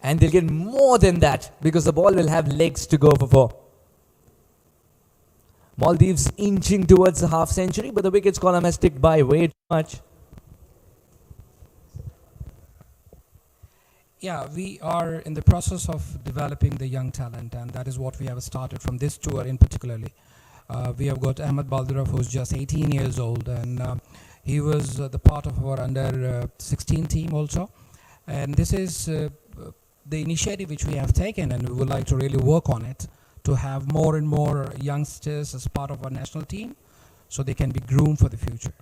And they'll get more than that because the ball will have legs to go for 4. Maldives inching towards the half century, but the wickets column has ticked by way too much. Yeah, we are in the process of developing the young talent, and that is what we have started from this tour in particularly. We have got Ahmed Baldaraf, who's just 18 years old, and he was the part of our under 16 team also. And this is the initiative which we have taken, and we would like to really work on it to have more and more youngsters as part of our national team so they can be groomed for the future.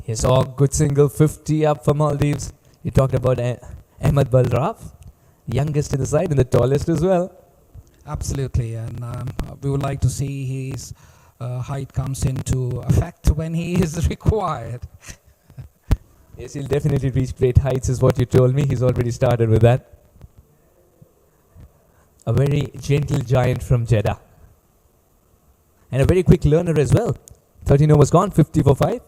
Yes, a good single, 50 up for Maldives. You talked about Ahmed Baldaraf, youngest in the side and the tallest as well. Absolutely, and we would like to see his height comes into effect when he is required. Yes, he'll definitely reach great heights is what you told me. He's already started with that. A very gentle giant from Jeddah. And a very quick learner as well. 13 overs gone, 50 for 5.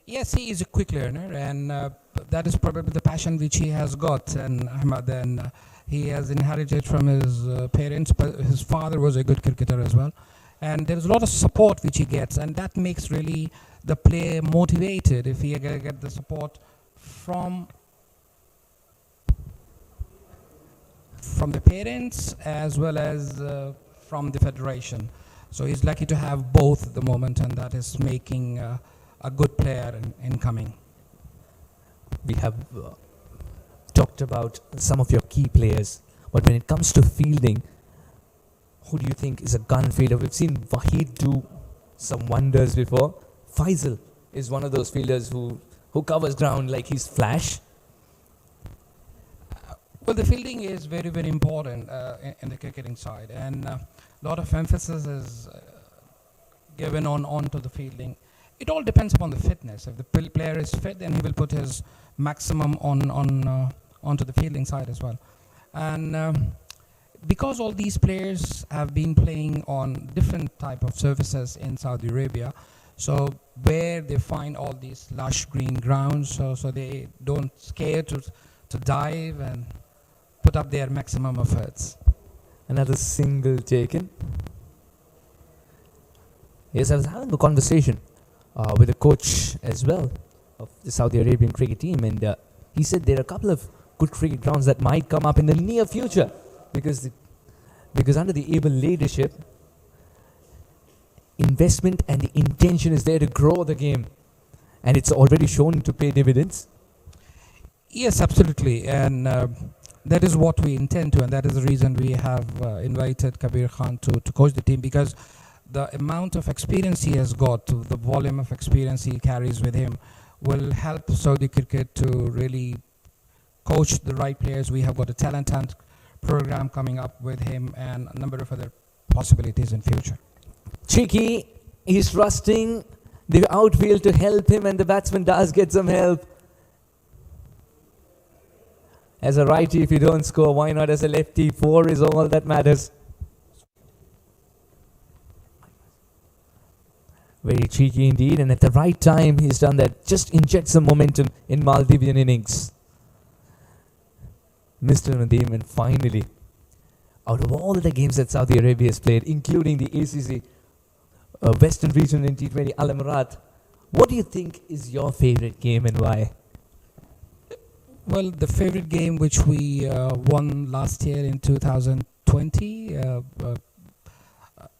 Yes, he is a quick learner, and that is probably the passion which he has got. And Ahmad, and he has inherited from his parents, but his father was a good cricketer as well. And there is a lot of support which he gets, and that makes really the player motivated if he get the support from the parents as well as from the federation. So he's lucky to have both at the moment, and that is making a good player in coming. We have talked about some of your key players, but when it comes to fielding, who do you think is a gun fielder? We've seen Wahid do some wonders before. Faisal is one of those fielders who covers ground like he's Flash. Well, the fielding is very, very important in the cricketing side, and a lot of emphasis is given onto the fielding. It all depends upon the fitness. If the player is fit, then he will put his maximum onto the fielding side as well. And because all these players have been playing on different type of surfaces in Saudi Arabia, so where they find all these lush green grounds, so they don't scare to dive and put up their maximum efforts. Another single taken. Yes, I was having a conversation with a coach as well of the Saudi Arabian cricket team, and he said there are a couple of good cricket grounds that might come up in the near future because under the able leadership, investment and the intention is there to grow the game, and it's already shown to pay dividends. Yes, absolutely. And that is what we intend to, and that is the reason we have invited Kabir Khan to coach the team, because the amount of experience he has got, the volume of experience he carries with him, will help Saudi cricket to really coach the right players. We have got a talent hunt program coming up with him and a number of other possibilities in future. Cheeky, he's trusting the outfield to help him, and the batsman does get some help. As a righty, if you don't score, why not as a lefty? 4 is all that matters. Very cheeky indeed, and at the right time he's done that. Just inject some momentum in Maldivian innings. Mr. Nadeem, and finally, out of all the games that Saudi Arabia has played, including the ACC Western Region in T20 Al Emirat, what do you think is your favorite game and why? Well, the favorite game which we won last year in 2020,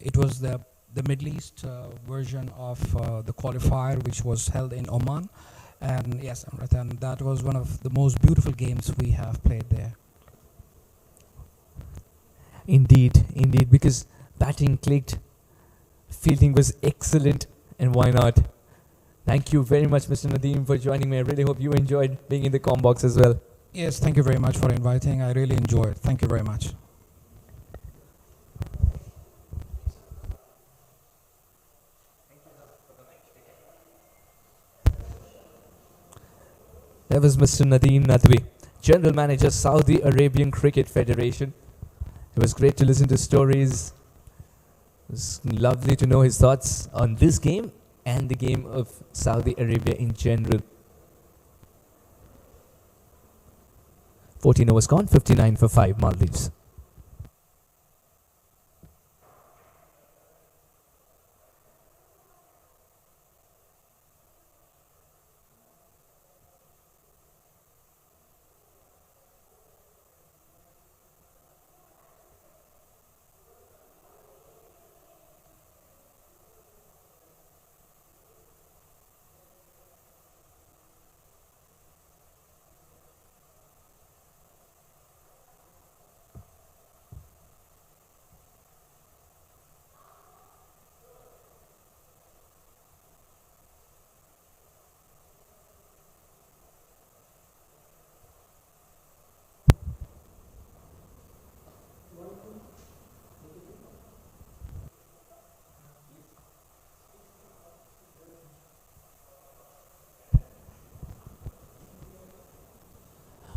it was the Middle East version of the qualifier, which was held in Oman. And yes, Amratan, that was one of the most beautiful games we have played there. Indeed, indeed, because batting clicked, fielding was excellent, and why not? Thank you very much, Mr. Nadeem, for joining me. I really hope you enjoyed being in the comm box as well. Yes, thank you very much for inviting. I really enjoyed it. Thank you very much. That was Mr. Nadeem Nadwi, General Manager, Saudi Arabian Cricket Federation. It was great to listen to stories. It was lovely to know his thoughts on this game and the game of Saudi Arabia in general. 14 overs gone, 59 for 5 Maldives.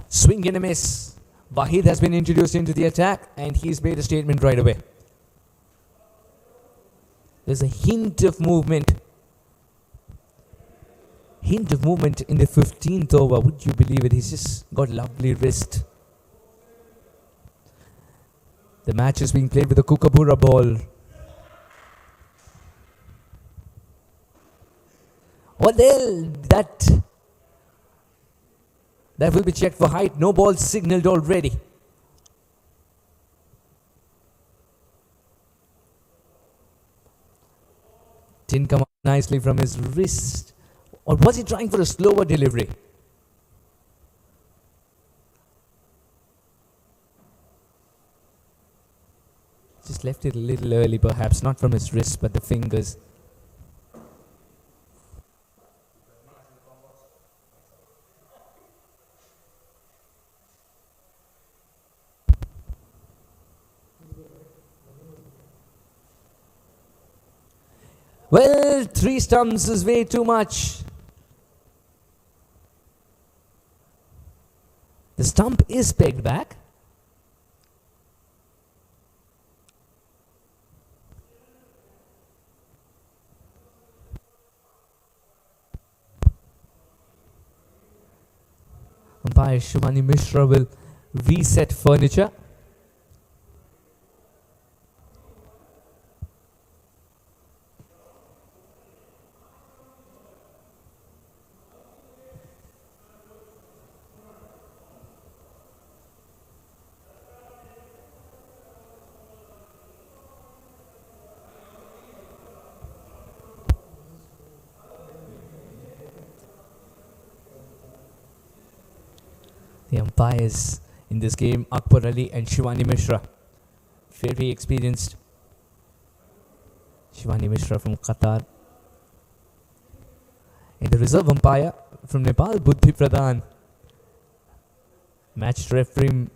Swing and a miss. Wahid has been introduced into the attack and he's made a statement right away. There's a hint of movement. Hint of movement in the 15th over. Would you believe it? He's just got lovely wrist. The match is being played with a Kookaburra ball. Well, that will be checked for height. No ball signaled already. Didn't come out nicely from his wrist. Or was he trying for a slower delivery? Just left it a little early perhaps. Not from his wrist but the fingers. Well, 3 stumps is way too much. The stump is pegged back. Umpire Shubhani Mishra will reset furniture. The umpires in this game, Akbar Ali and Shivani Mishra. Very experienced. Shivani Mishra from Qatar. And the reserve umpire from Nepal, Buddhi Pradhan. Match referee,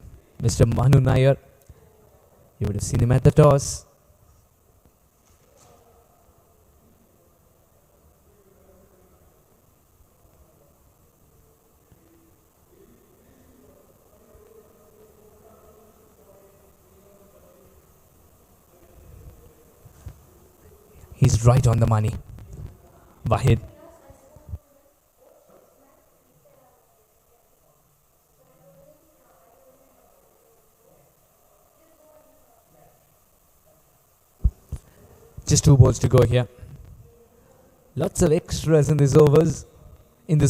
Mr. Manu Nair. You would have seen him at the toss. He's right on the money. Wahid. Just 2 balls to go here. Lots of extras in this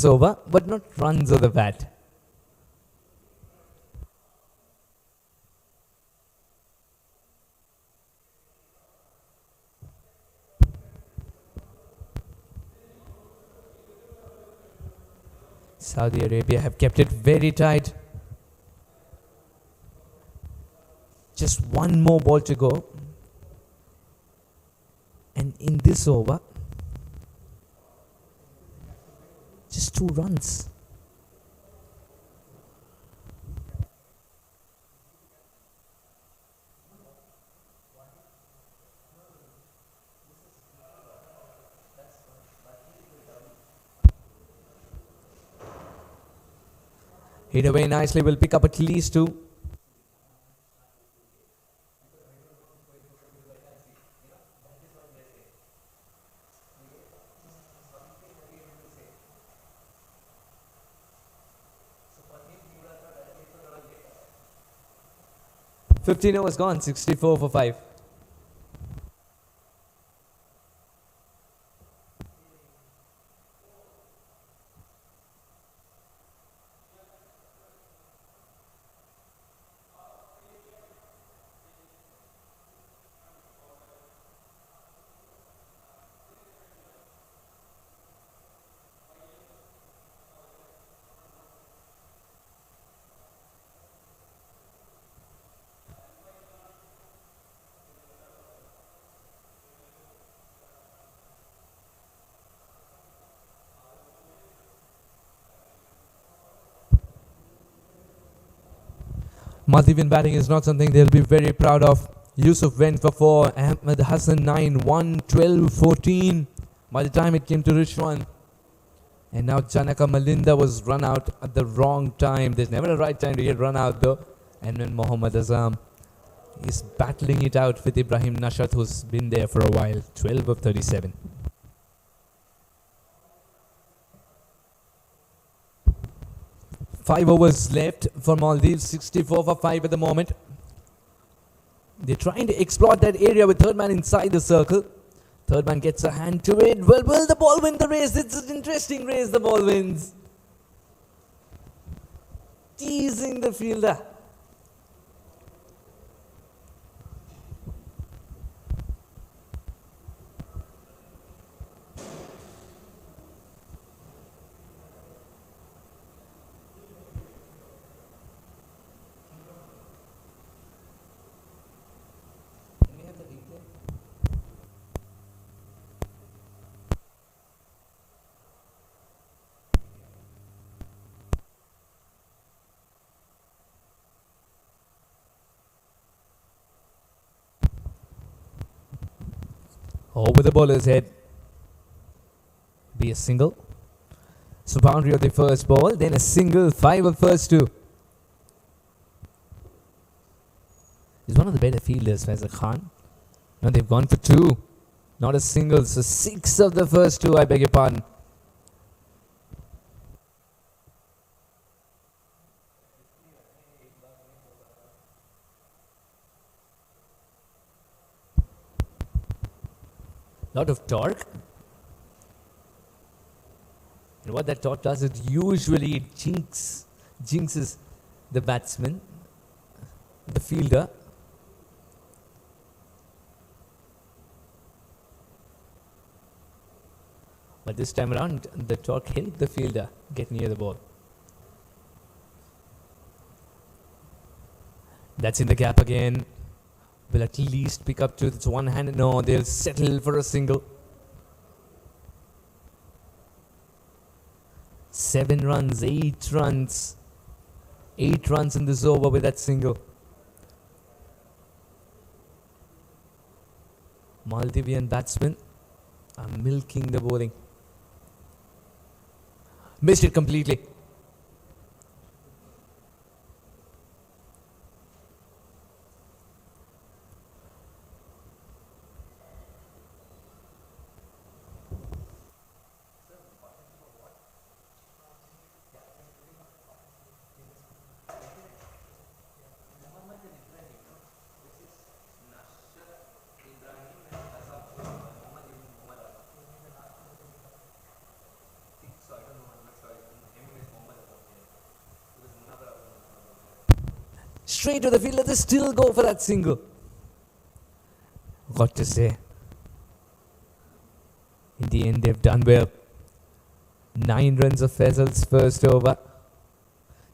over, but not runs of the bat. Saudi Arabia have kept it very tight. Just 1 more ball to go. And in this over, just 2 runs. Hit away nicely, will pick up at least 2. $15 overs gone, 64 for 5. Madhivan batting is not something they'll be very proud of. Yusuf went for 4. Ahmed Hassan 9. 1, 12, 14. By the time it came to Rishwan. And now Janaka Malinda was run out at the wrong time. There's never a right time to get run out though. And when Mohammad Azam is battling it out with Ibrahim Nashat, who's been there for a while. 12 of 37. Five overs left for Maldives, 64 for 5 at the moment. They're trying to exploit that area with third man inside the circle. Third man gets a hand to it. Well, will the ball win the race? It's an interesting race, the ball wins. Teasing the fielder. Over the bowler's head. Be a single. So boundary of the first ball, then a single, 5 of first 2. He's one of the better fielders, Faisal Khan. Now they've gone for 2. Not a single, so 6 of the first 2, I beg your pardon. Lot of torque. And what that torque does is usually it jinxes the batsman, the fielder. But this time around, the torque helped the fielder get near the ball. That's in the gap again. Will at least pick up to its one hand. No, they'll settle for a single. 7 runs, 8 runs. 8 runs in this over with that single. Maldivian batsmen are milking the bowling. Missed it completely. Straight to the fielder, they still go for that single. Got to say, in the end, they've done well. 9 runs of Faisal's first over.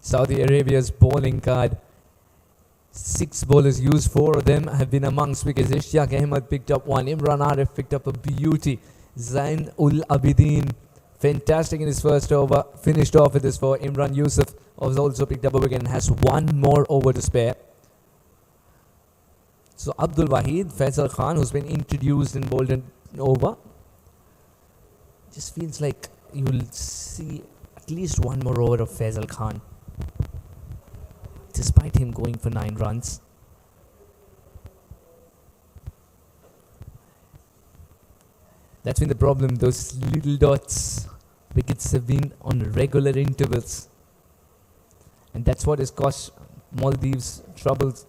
Saudi Arabia's bowling card. 6 bowlers used, 4 of them have been amongst wickets. Ishaq Ahmed picked up 1. Imran Arif picked up a beauty. Zain ul Abidin, fantastic in his first over. Finished off with this for Imran Yusuf. Was also picked up a wicket and has 1 more over to spare. So Abdul Wahid, Faisal Khan, who's been introduced in bowled over, just feels like you will see at least 1 more over of Faisal Khan, despite him going for 9 runs. That's been the problem. Those little dots wickets have been on regular intervals. And that's what has caused Maldives troubles.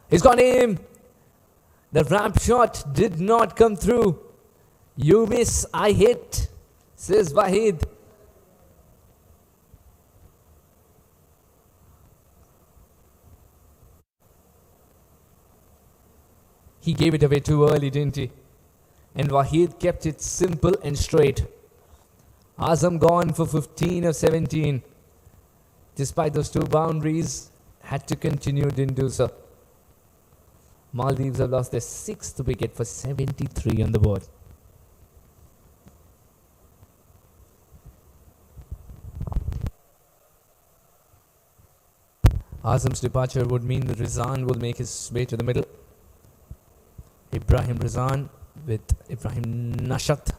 He's got him. The ramp shot did not come through. You miss, I hit, says Wahid. He gave it away too early, didn't he? And Wahid kept it simple and straight. Azam gone for 15 of 17. Despite those 2 boundaries, had to continue, didn't do so. Maldives have lost their 6th wicket for 73 on the board. Azam's departure would mean that Rizan will make his way to the middle. Ibrahim Rizan with Ibrahim Nashat.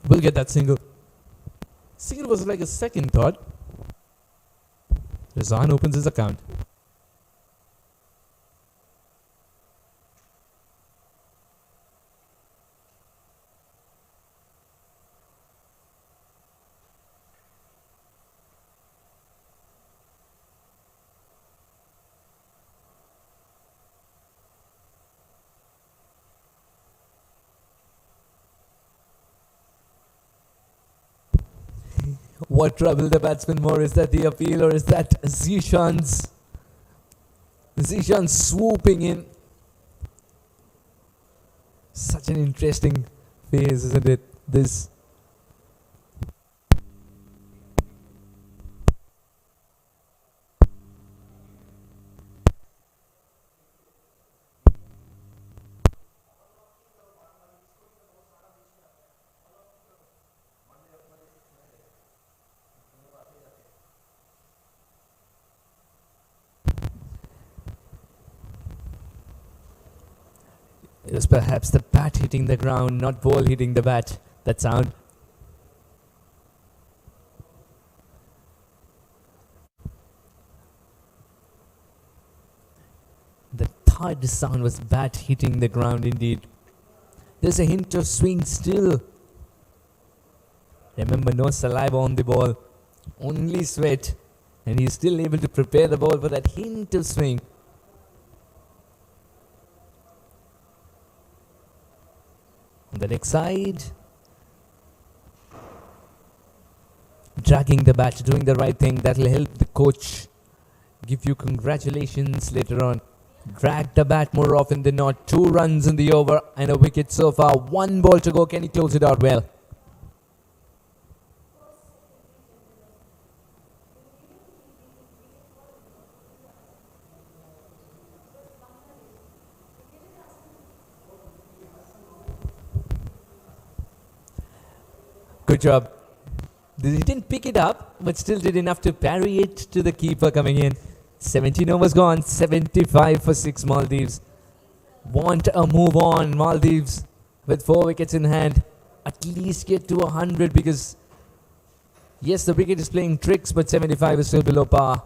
Will get that single. Single was like a second thought. Rizan opens his account. What troubled the batsman more? Is that the appeal or is that Zishan's swooping in? Such an interesting phase, isn't it? This. It was perhaps the bat hitting the ground, not ball hitting the bat. That sound. The hard sound was bat hitting the ground indeed. There's a hint of swing still. Remember, no saliva on the ball, only sweat. And he's still able to prepare the ball for that hint of swing. On the leg side, dragging the bat, doing the right thing. That'll help the coach give you congratulations later on. Drag the bat more often than not. 2 runs in the over and a wicket so far. 1 ball to go. Can he close it out well? Good job. He didn't pick it up, but still did enough to parry it to the keeper coming in. 17 overs gone, 75 for 6 Maldives. Want a move on, Maldives, with 4 wickets in hand. At least get to 100 because, yes, the wicket is playing tricks, but 75 is still below par.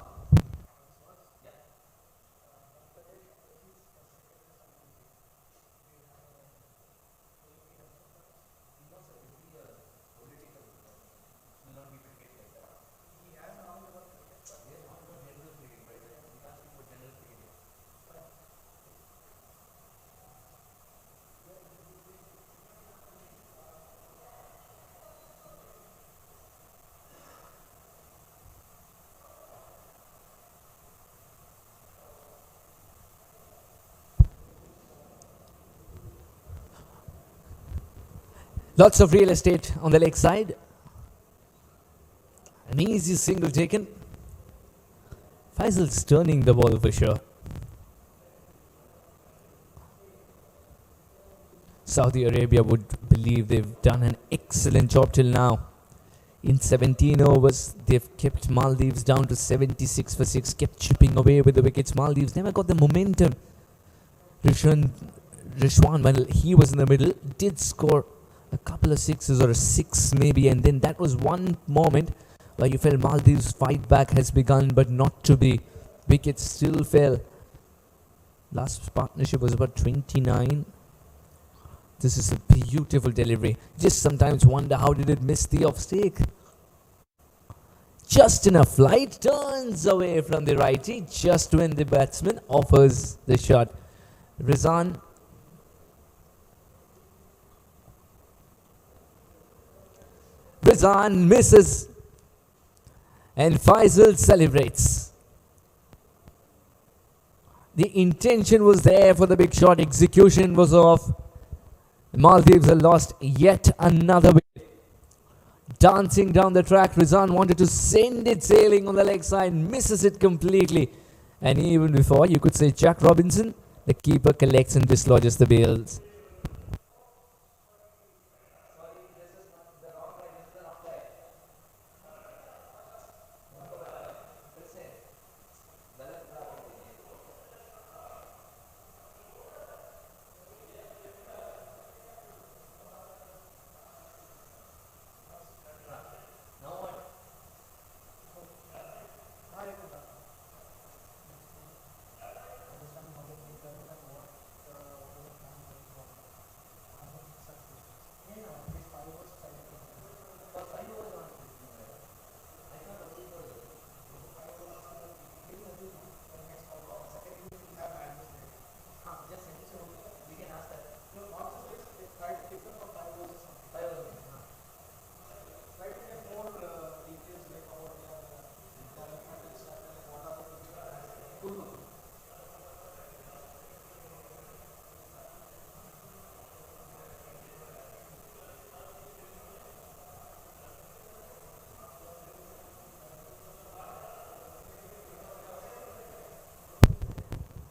Lots of real estate on the leg side. An easy single taken. Faisal's turning the ball for sure. Saudi Arabia would believe they've done an excellent job till now. In 17 overs, they've kept Maldives down to 76 for 6, kept chipping away with the wickets. Maldives never got the momentum. Rishwan, when he was in the middle, did score a couple of sixes or a 6 maybe, and then that was one moment where you felt Maldives' fight back has begun, but not to be. Wickets still fell. Last partnership was about 29. This is a beautiful delivery. Just sometimes wonder how did it miss the off stake. Just enough flight, turns away from the righty just when the batsman offers the shot. Rizan misses and Faisal celebrates. The intention was there for the big shot, execution was off. Maldives have lost yet another wicket. Dancing down the track, Rizan wanted to send it sailing on the leg side, misses it completely. And even before you could say Jack Robinson, the keeper collects and dislodges the bails.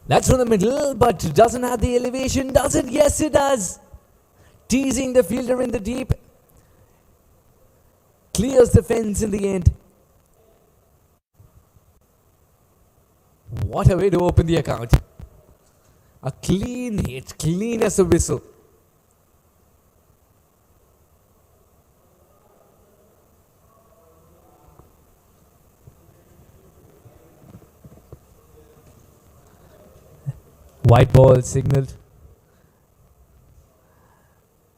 That's from the middle, but doesn't have the elevation, does it? Yes, it does. Teasing the fielder in the deep. Clears the fence in the end. What a way to open the account. A clean hit, clean as a whistle. White ball signaled.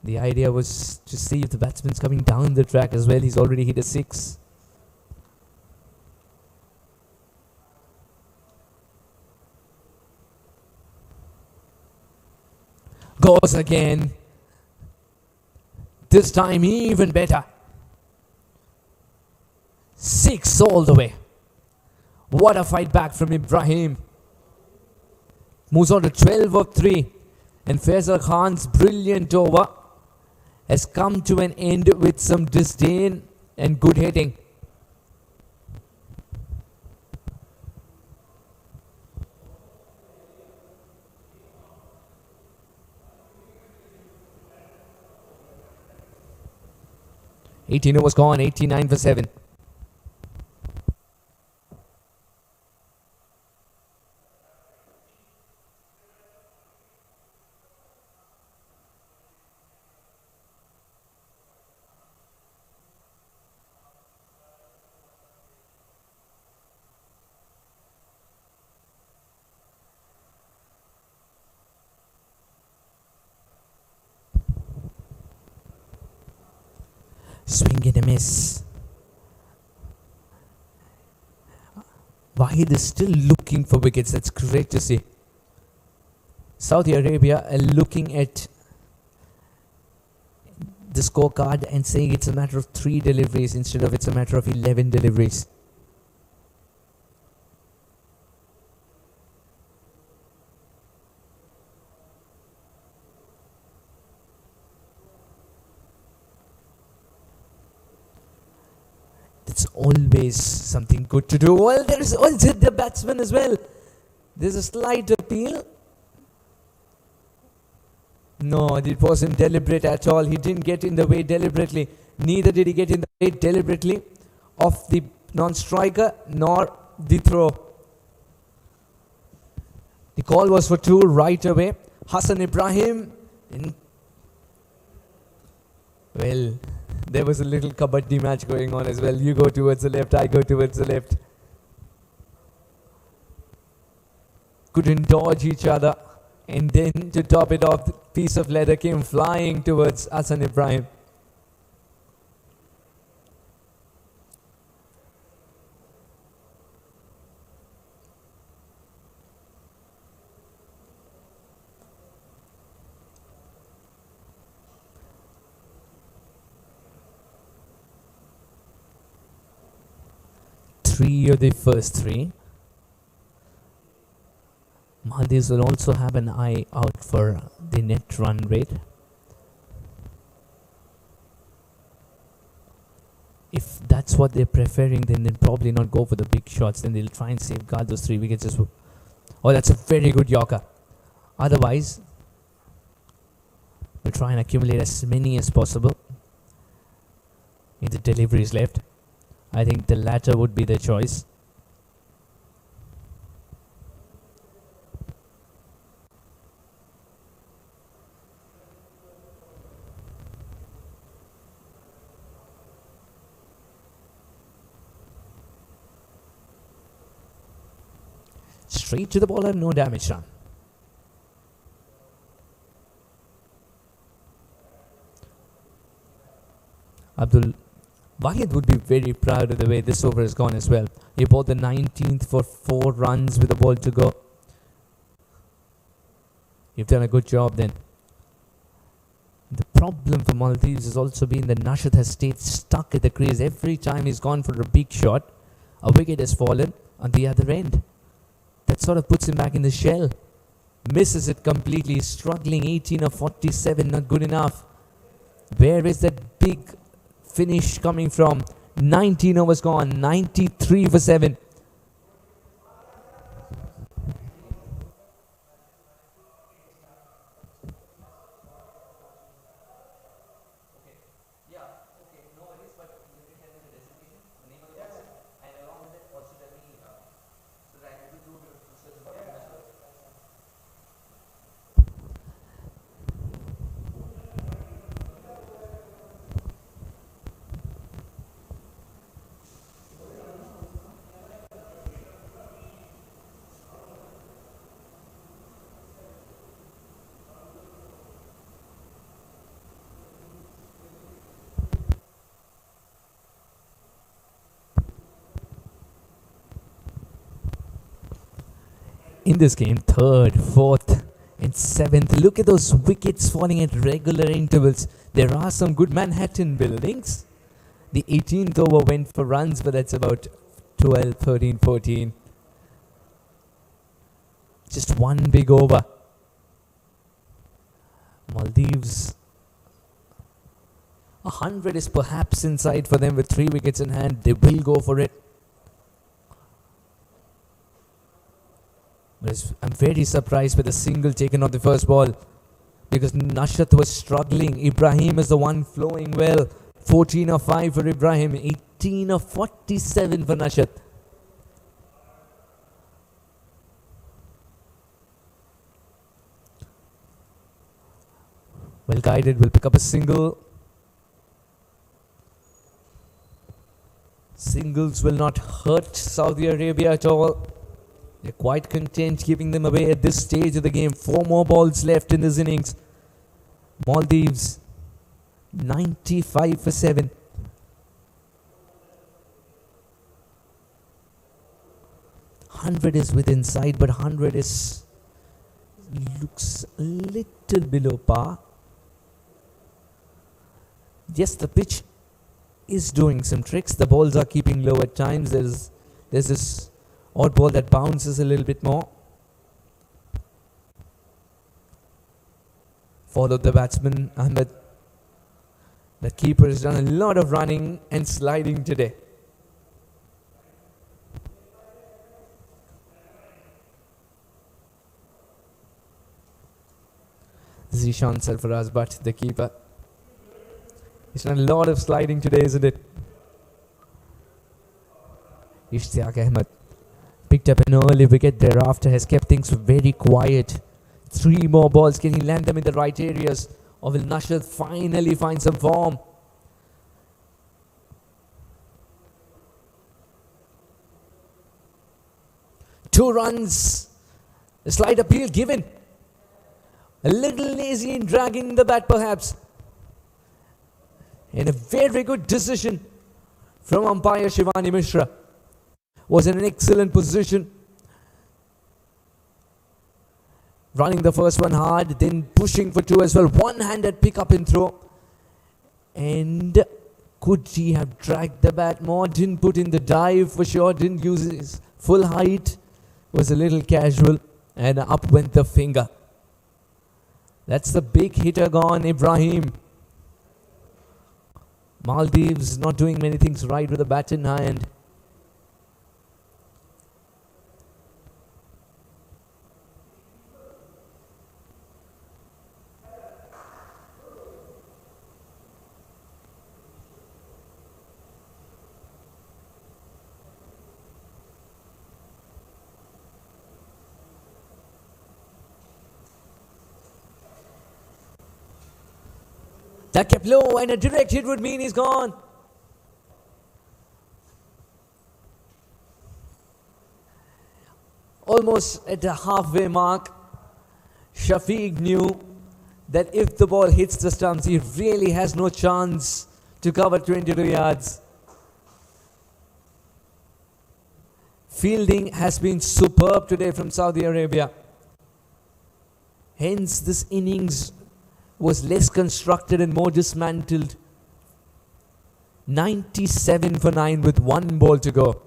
The idea was to see if the batsman's coming down the track as well. He's already hit a 6. Goes again. This time even better. 6 all the way. What a fight back from Ibrahim. Moves on to 12 of 3. And Faisal Khan's brilliant over has come to an end with some disdain and good hitting. $18 overs gone, 89 for 7. Swing and a miss. Wahid is still looking for wickets. That's great to see. Saudi Arabia are looking at the scorecard and saying it's a matter of 3 deliveries instead of it's a matter of 11 deliveries. It's always something good to do. Well, there is also the batsman as well. There's a slight appeal. No, it wasn't deliberate at all. He didn't get in the way deliberately. Neither did he get in the way deliberately of the non-striker nor the throw. The call was for 2 right away. Hassan Ibrahim. Well, there was a little kabaddi match going on as well. You go towards the left, I go towards the left. Couldn't dodge each other. And then to top it off, the piece of leather came flying towards Hassan Ibrahim. Three of the first 3. Maldives will also have an eye out for the net run rate. If that's what they're preferring, then they'll probably not go for the big shots. Then they'll try and safeguard those 3 wickets as well. Oh, that's a very good Yorker. Otherwise, we'll try and accumulate as many as possible in the deliveries left. I think the latter would be the choice. Straight to the bowler, no damage done. Abdul Wahid would be very proud of the way this over has gone as well. He bowled the 19th for 4 runs with a ball to go. You've done a good job then. The problem for Maldives has also been that Nashad has stayed stuck at the crease. Every time he's gone for a big shot, a wicket has fallen on the other end. That sort of puts him back in the shell. Misses it completely, struggling. 18 of 47, not good enough. Where is that big finish coming from? 19 overs gone, 93 for 7. in this game, third, fourth, and seventh. Look at those wickets falling at regular intervals. There are some good Manhattan buildings. The 18th over went for runs, but that's about 12, 13, 14. Just one big over. Maldives. 100 is perhaps in sight for them with 3 wickets in hand. They will go for it. But I'm very surprised with the single taken on the first ball, because Nashat was struggling. Ibrahim is the one flowing well. 14 of 5 for Ibrahim. 18 of 47 for Nashat. Well guided, will pick up a single. Singles will not hurt Saudi Arabia at all. They're quite content giving them away at this stage of the game. 4 more balls left in this innings. Maldives 95 for 7. Hundred is within sight, but 100 is looks a little below par. Yes, the pitch is doing some tricks. The balls are keeping low at times. There's this odd ball that bounces a little bit more. Followed the batsman Ahmed. The keeper has done a lot of running and sliding today. Zishan Sarfaraz Bhatt, the keeper. He's done a lot of sliding today, isn't it? Ishtiaq Ahmed picked up an early wicket thereafter, has kept things very quiet. 3 more balls. Can he land them in the right areas? Or will Nashat finally find some form? Two runs. A slight appeal given. A little lazy in dragging the bat perhaps. And a very good decision from umpire Shivani Mishra. Was in an excellent position. Running the first one hard, then pushing for 2 as well. One-handed pick up and throw. And could he have dragged the bat more? Didn't put in the dive for sure. Didn't use his full height. Was a little casual. And up went the finger. That's the big hitter gone, Ibrahim. Maldives not doing many things right with the bat in hand. That kept low, and a direct hit would mean he's gone. Almost at the halfway mark, Shafiq knew that if the ball hits the stumps, he really has no chance to cover 22 yards. Fielding has been superb today from Saudi Arabia. Hence, this innings was less constructed and more dismantled. 97 for 9 with 1 ball to go.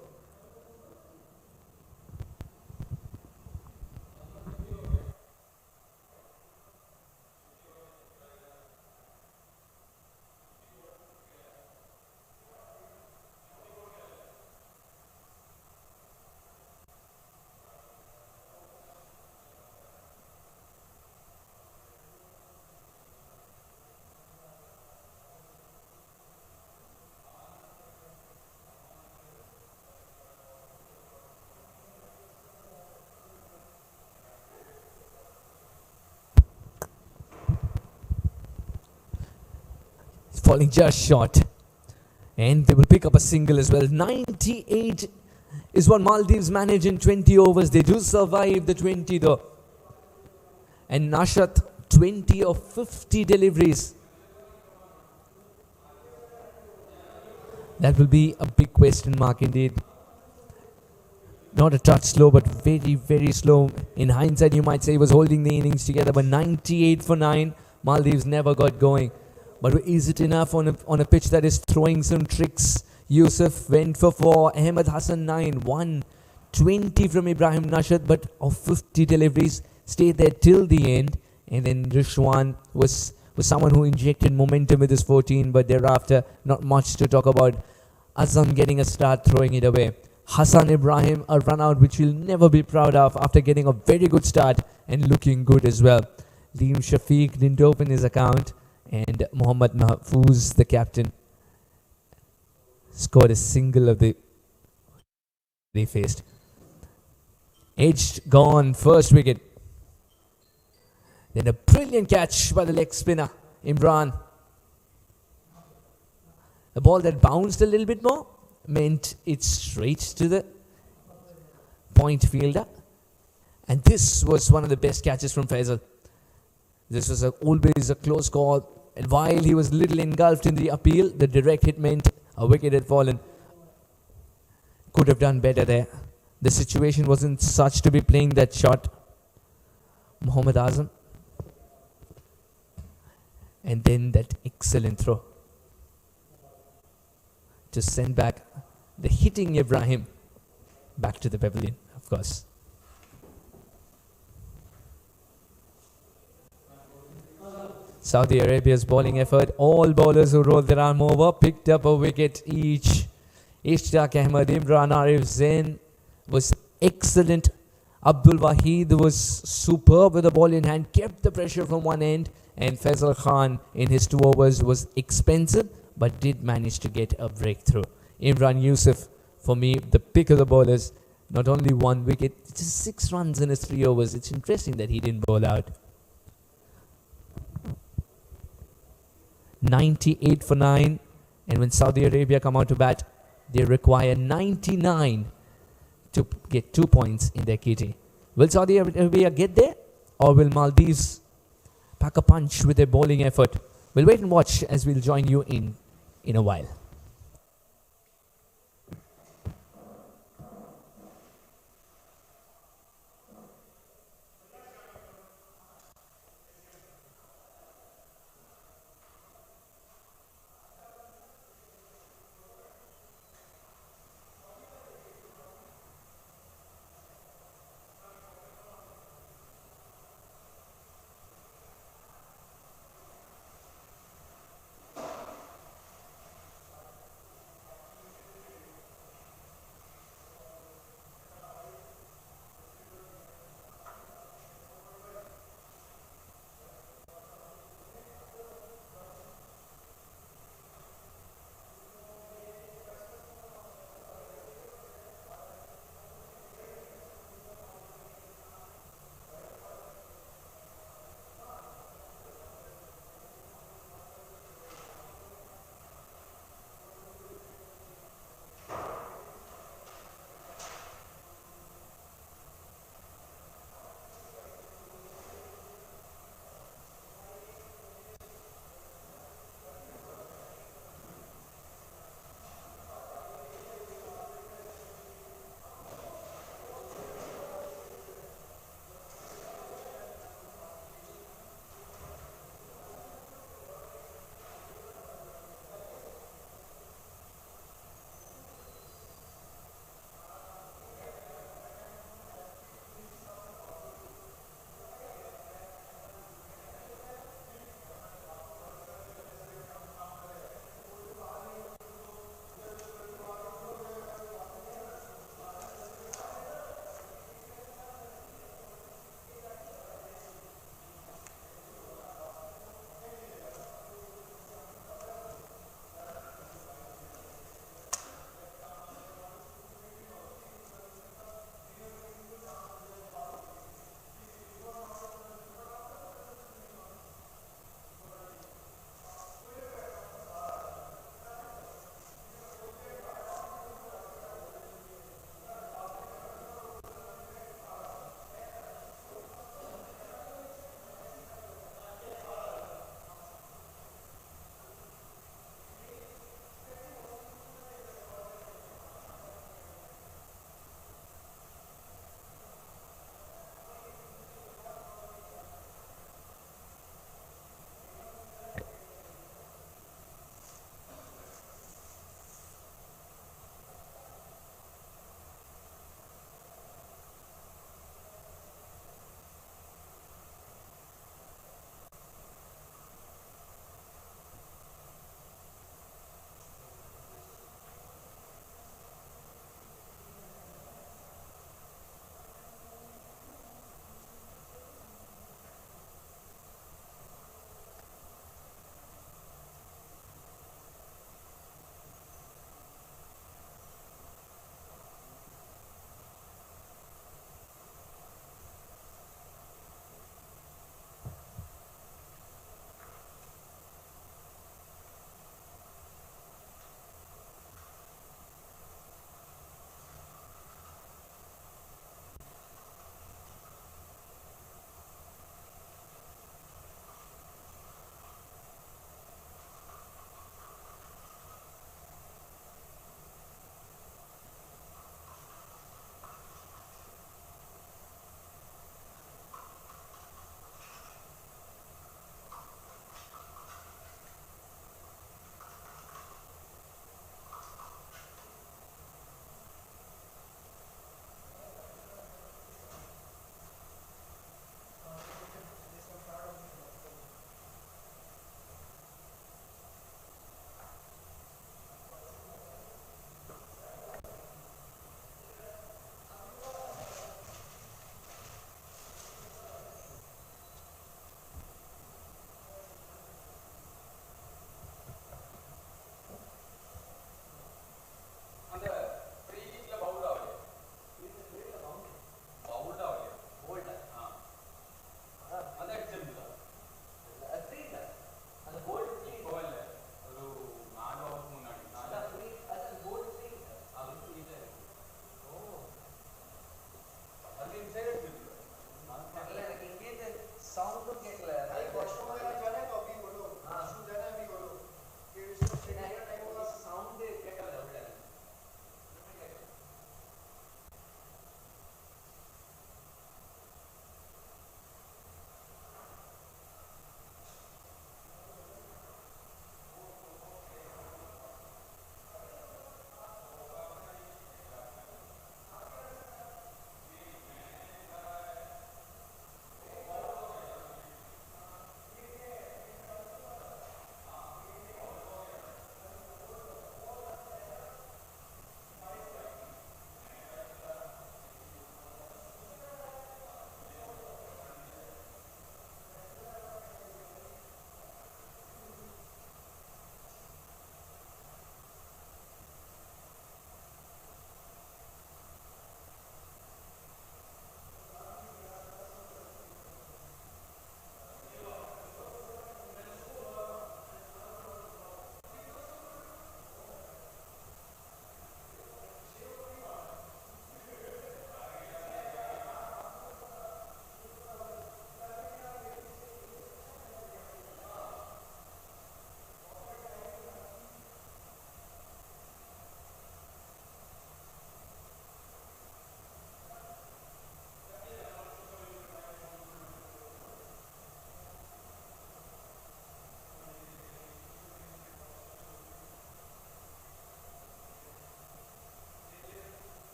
Falling just short. And they will pick up a single as well. 98 is what Maldives manage in 20 overs. They do survive the 20 though. And Nashat, 20 of 50 deliveries. That will be a big question mark indeed. Not a touch slow, but very, very slow. In hindsight, you might say he was holding the innings together, but 98 for 9. Maldives never got going. But is it enough on a pitch that is throwing some tricks? Yusuf went for 4. Ahmed Hassan 9. 120 from Ibrahim Nashad, but of 50 deliveries, stayed there till the end. And then Rishwan was someone who injected momentum with his 14, but thereafter, not much to talk about. Azam getting a start, throwing it away. Hassan Ibrahim, a run out which we'll never be proud of after getting a very good start and looking good as well. Liam Shafiq didn't open his account, and Mohammad Mahfouz, the captain, scored a single of the they faced. Edged, gone, first wicket. Then a brilliant catch by the leg spinner, Imran. The ball that bounced a little bit more meant it straight to the point fielder. And this was one of the best catches from Faisal. This was always a close call. And while he was little engulfed in the appeal, the direct hit meant a wicket had fallen. Could have done better there. The situation wasn't such to be playing that shot. Muhammad Azam. And then that excellent throw to send back the hitting Ibrahim back to the pavilion, of course. Saudi Arabia's bowling effort. All bowlers who rolled their arm over picked up a wicket each. Ishtaq Ahmed, Imran Arif, Zain was excellent. Abdul Wahid was superb with the ball in hand, kept the pressure from one end. And Faisal Khan in his 2 overs was expensive, but did manage to get a breakthrough. Imran Yusuf, for me, the pick of the bowlers. Not only 1 wicket, just 6 runs in his 3 overs. It's interesting that he didn't bowl out. 98 for 9. And when Saudi Arabia come out to bat, they require 99 to get 2 points in their kitty. Will Saudi Arabia get there? Or will Maldives pack a punch with their bowling effort? We'll wait and watch as we'll join you in a while.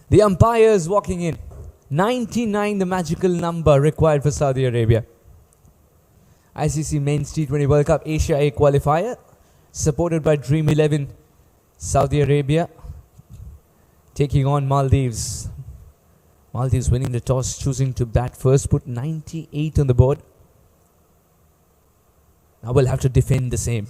The umpires walking in. 99, the magical number required for Saudi Arabia. ICC Men's T20 World Cup Asia A qualifier, supported by Dream 11. Saudi Arabia taking on Maldives. Maldives winning the toss, choosing to bat first, put 98 on the board. Now we'll have to defend the same.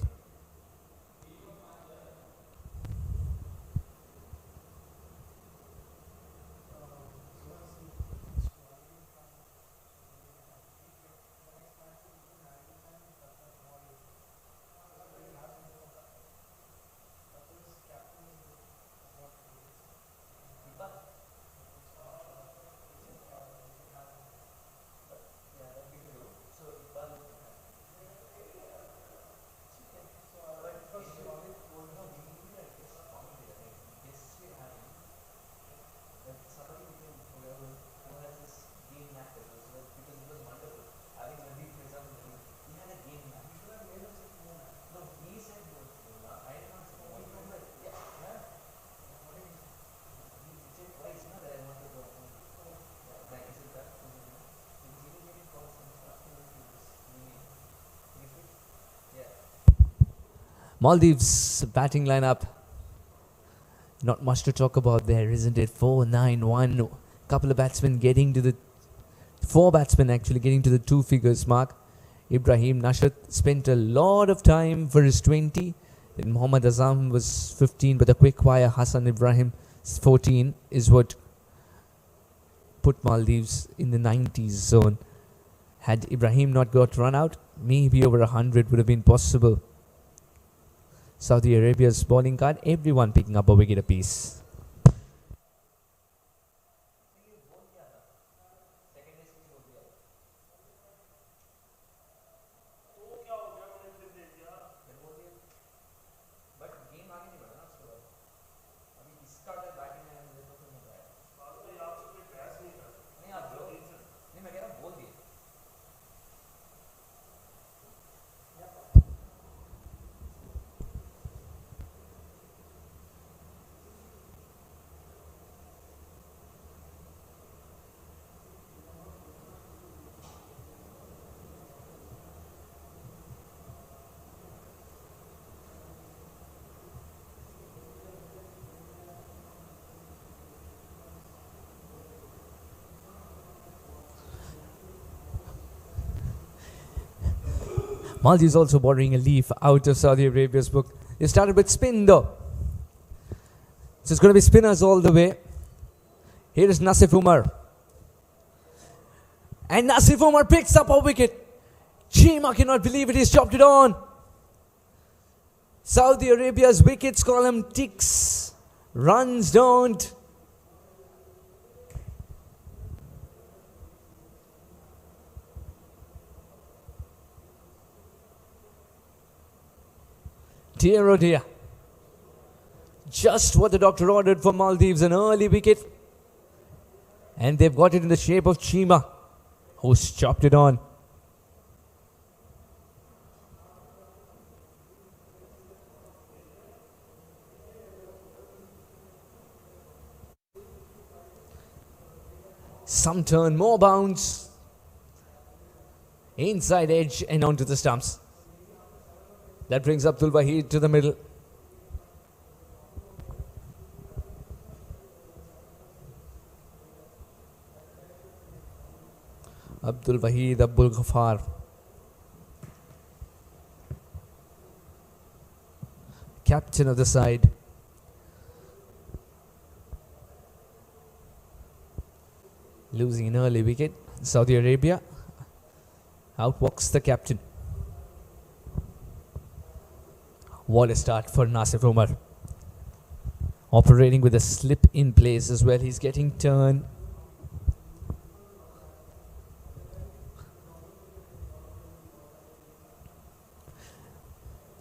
Maldives batting lineup. Not much to talk about there, isn't it? 4-9-1. Couple of batsmen getting to the... 4 batsmen actually getting to the 2 figures mark. Ibrahim Nashat spent a lot of time for his 20. Then Mohammad Azam was 15, but the quick wire Hassan Ibrahim 14 is what put Maldives in the 90s zone. Had Ibrahim not got run out, maybe over 100 would have been possible. Saudi Arabia's bowling card, everyone picking up a wicket apiece. Maldives also borrowing a leaf out of Saudi Arabia's book. They started with spin though. So it's going to be spinners all the way. Here is Nasif Umar. And Nasif Umar picks up a wicket. Chima cannot believe it, he's chopped it on. Saudi Arabia's wickets column ticks. Runs don't. Dear oh dear. Just what the doctor ordered for Maldives, an early wicket. And they've got it in the shape of Chima, who's chopped it on. Some turn, more bounce. Inside edge and onto the stumps. That brings Abdul Wahid to the middle. Abdul Wahid Abdul Ghaffar. Captain of the side. Losing an early wicket. Saudi Arabia. Out walks the captain. What a start for Nasif Umar. Operating with a slip in place as well. He's getting turn.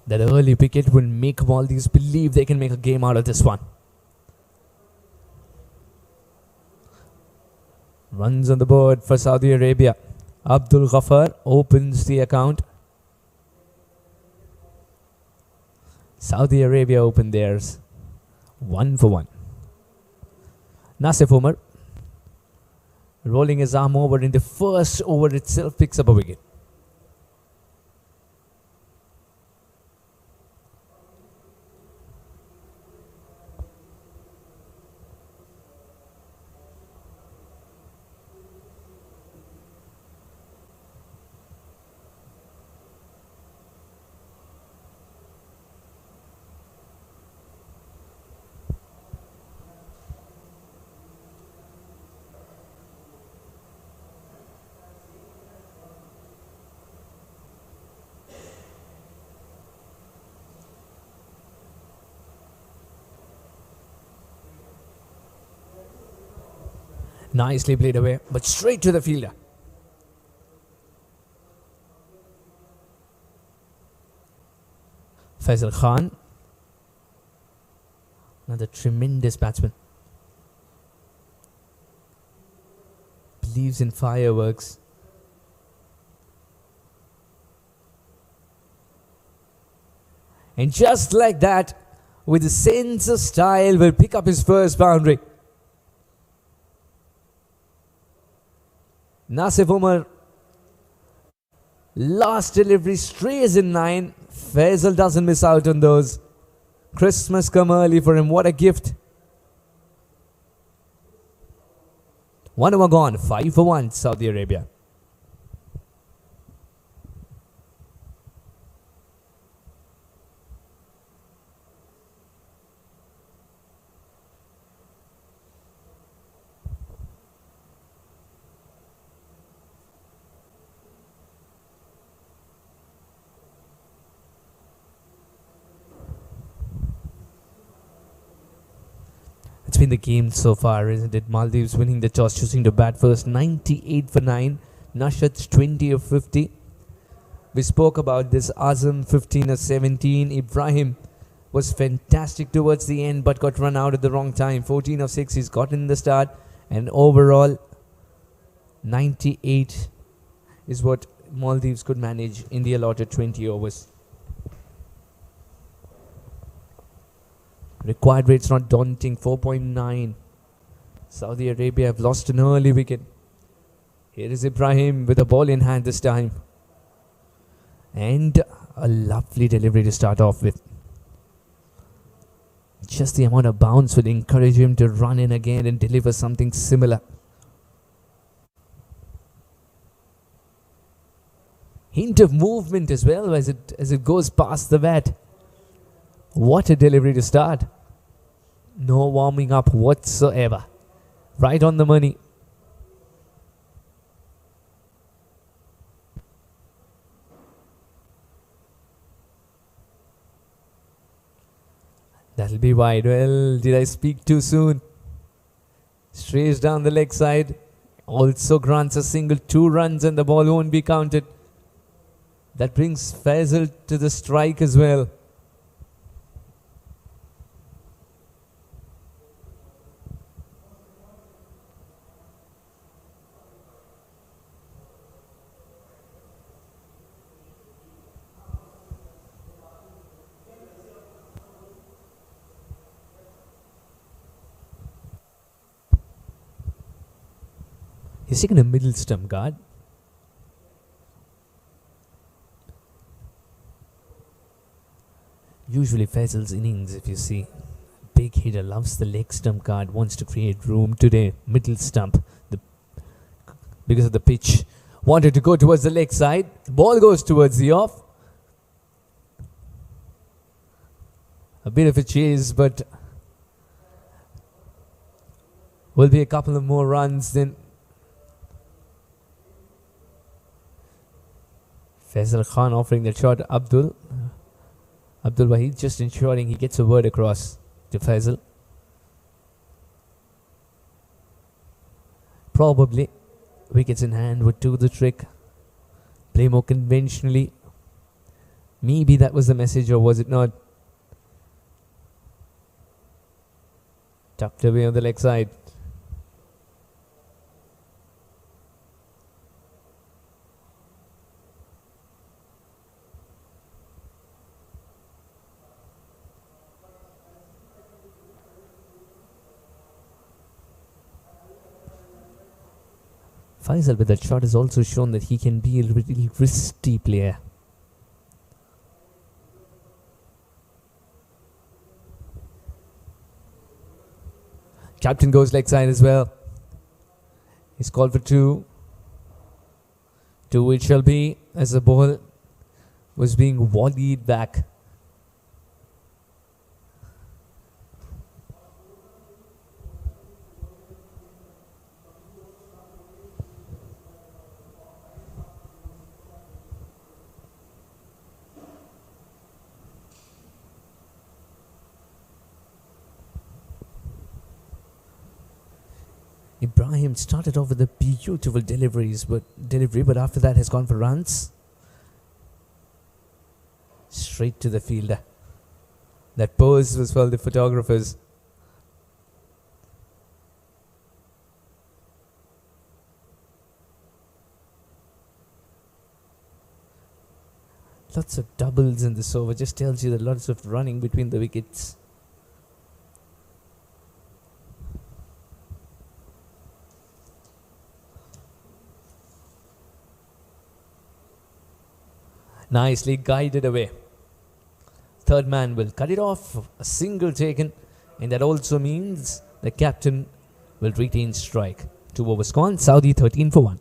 That early wicket will make Maldives believe they can make a game out of this one. Runs on the board for Saudi Arabia. Abdul Ghaffar opens the account. Saudi Arabia opened theirs. 1 for 1. Nasif Umar, rolling his arm over in the first over itself, picks up a wicket. Nicely played away, but straight to the fielder. Faisal Khan, another tremendous batsman. Believes in fireworks. And just like that, with a sense of style, will pick up his first boundary. Nasif Umar, last delivery strays in 9. Faisal doesn't miss out on those. Christmas come early for him. What a gift. 1 over gone. 5 for 1, Saudi Arabia. It's been the game so far, isn't it? Maldives winning the toss, choosing to bat first. 98 for 9. Nashat's 20 of 50. We spoke about this. Azam 15 of 17. Ibrahim was fantastic towards the end but got run out at the wrong time. 14 of 6. He's got in the start. And overall, 98 is what Maldives could manage in the allotted 20 overs. Required rate's not daunting, 4.9. Saudi Arabia have lost an early wicket. Here is Ibrahim with a ball in hand this time. And a lovely delivery to start off with. Just the amount of bounce will encourage him to run in again and deliver something similar. Hint of movement as well as it goes past the bat. What a delivery to start. No warming up whatsoever. Right on the money. That'll be wide. Well, did I speak too soon? Strays down the leg side. Also grants a single, 2 runs and the ball won't be counted. That brings Faisal to the strike as well. He's taking a middle stump guard. Usually Faisal's innings, if you see, big hitter loves the leg stump guard, wants to create room. Today, middle stump, because of the pitch, wanted to go towards the leg side. The ball goes towards the off. A bit of a chase, but will be a couple of more runs then. Faisal Khan offering the shot. Abdul Wahid just ensuring he gets a word across to Faisal. Probably wickets in hand would do the trick. Play more conventionally. Maybe that was the message, or was it not? Tucked away on the leg side. Faisal with that shot has also shown that he can be a really risky player. Captain goes leg side as well. He's called for 2. 2 it shall be as the ball was being volleyed back. Ibrahim started off with a beautiful delivery, but after that has gone for runs. Straight to the fielder. That pose was for the photographers. Lots of doubles in this over. Just tells you that lots of running between the wickets. Nicely guided away. Third man will cut it off. A single taken. And that also means the captain will retain strike. 2 overs gone. Saudi 13 for 1.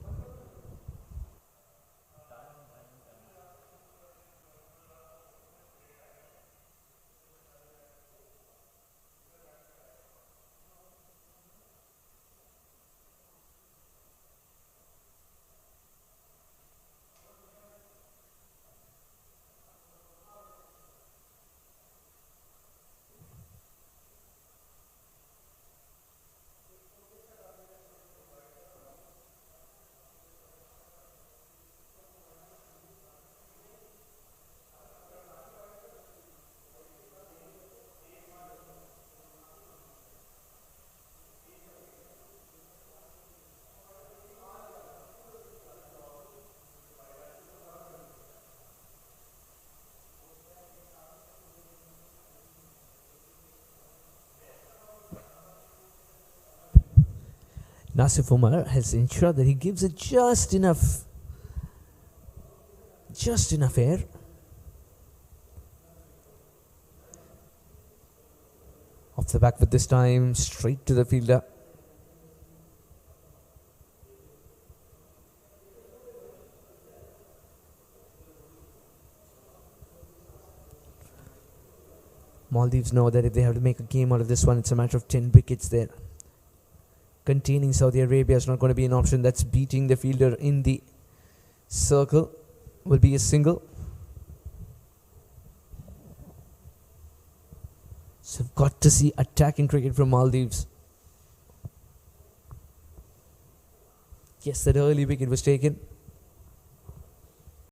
Nasif Umar has ensured that he gives it just enough air. Off the back foot this time, straight to the fielder. Maldives know that if they have to make a game out of this one, it's a matter of 10 wickets there. Containing Saudi Arabia is not going to be an option. That's beating the fielder in the circle. Will be a single. So we've got to see attacking cricket from Maldives. Yes, that early wicket was taken.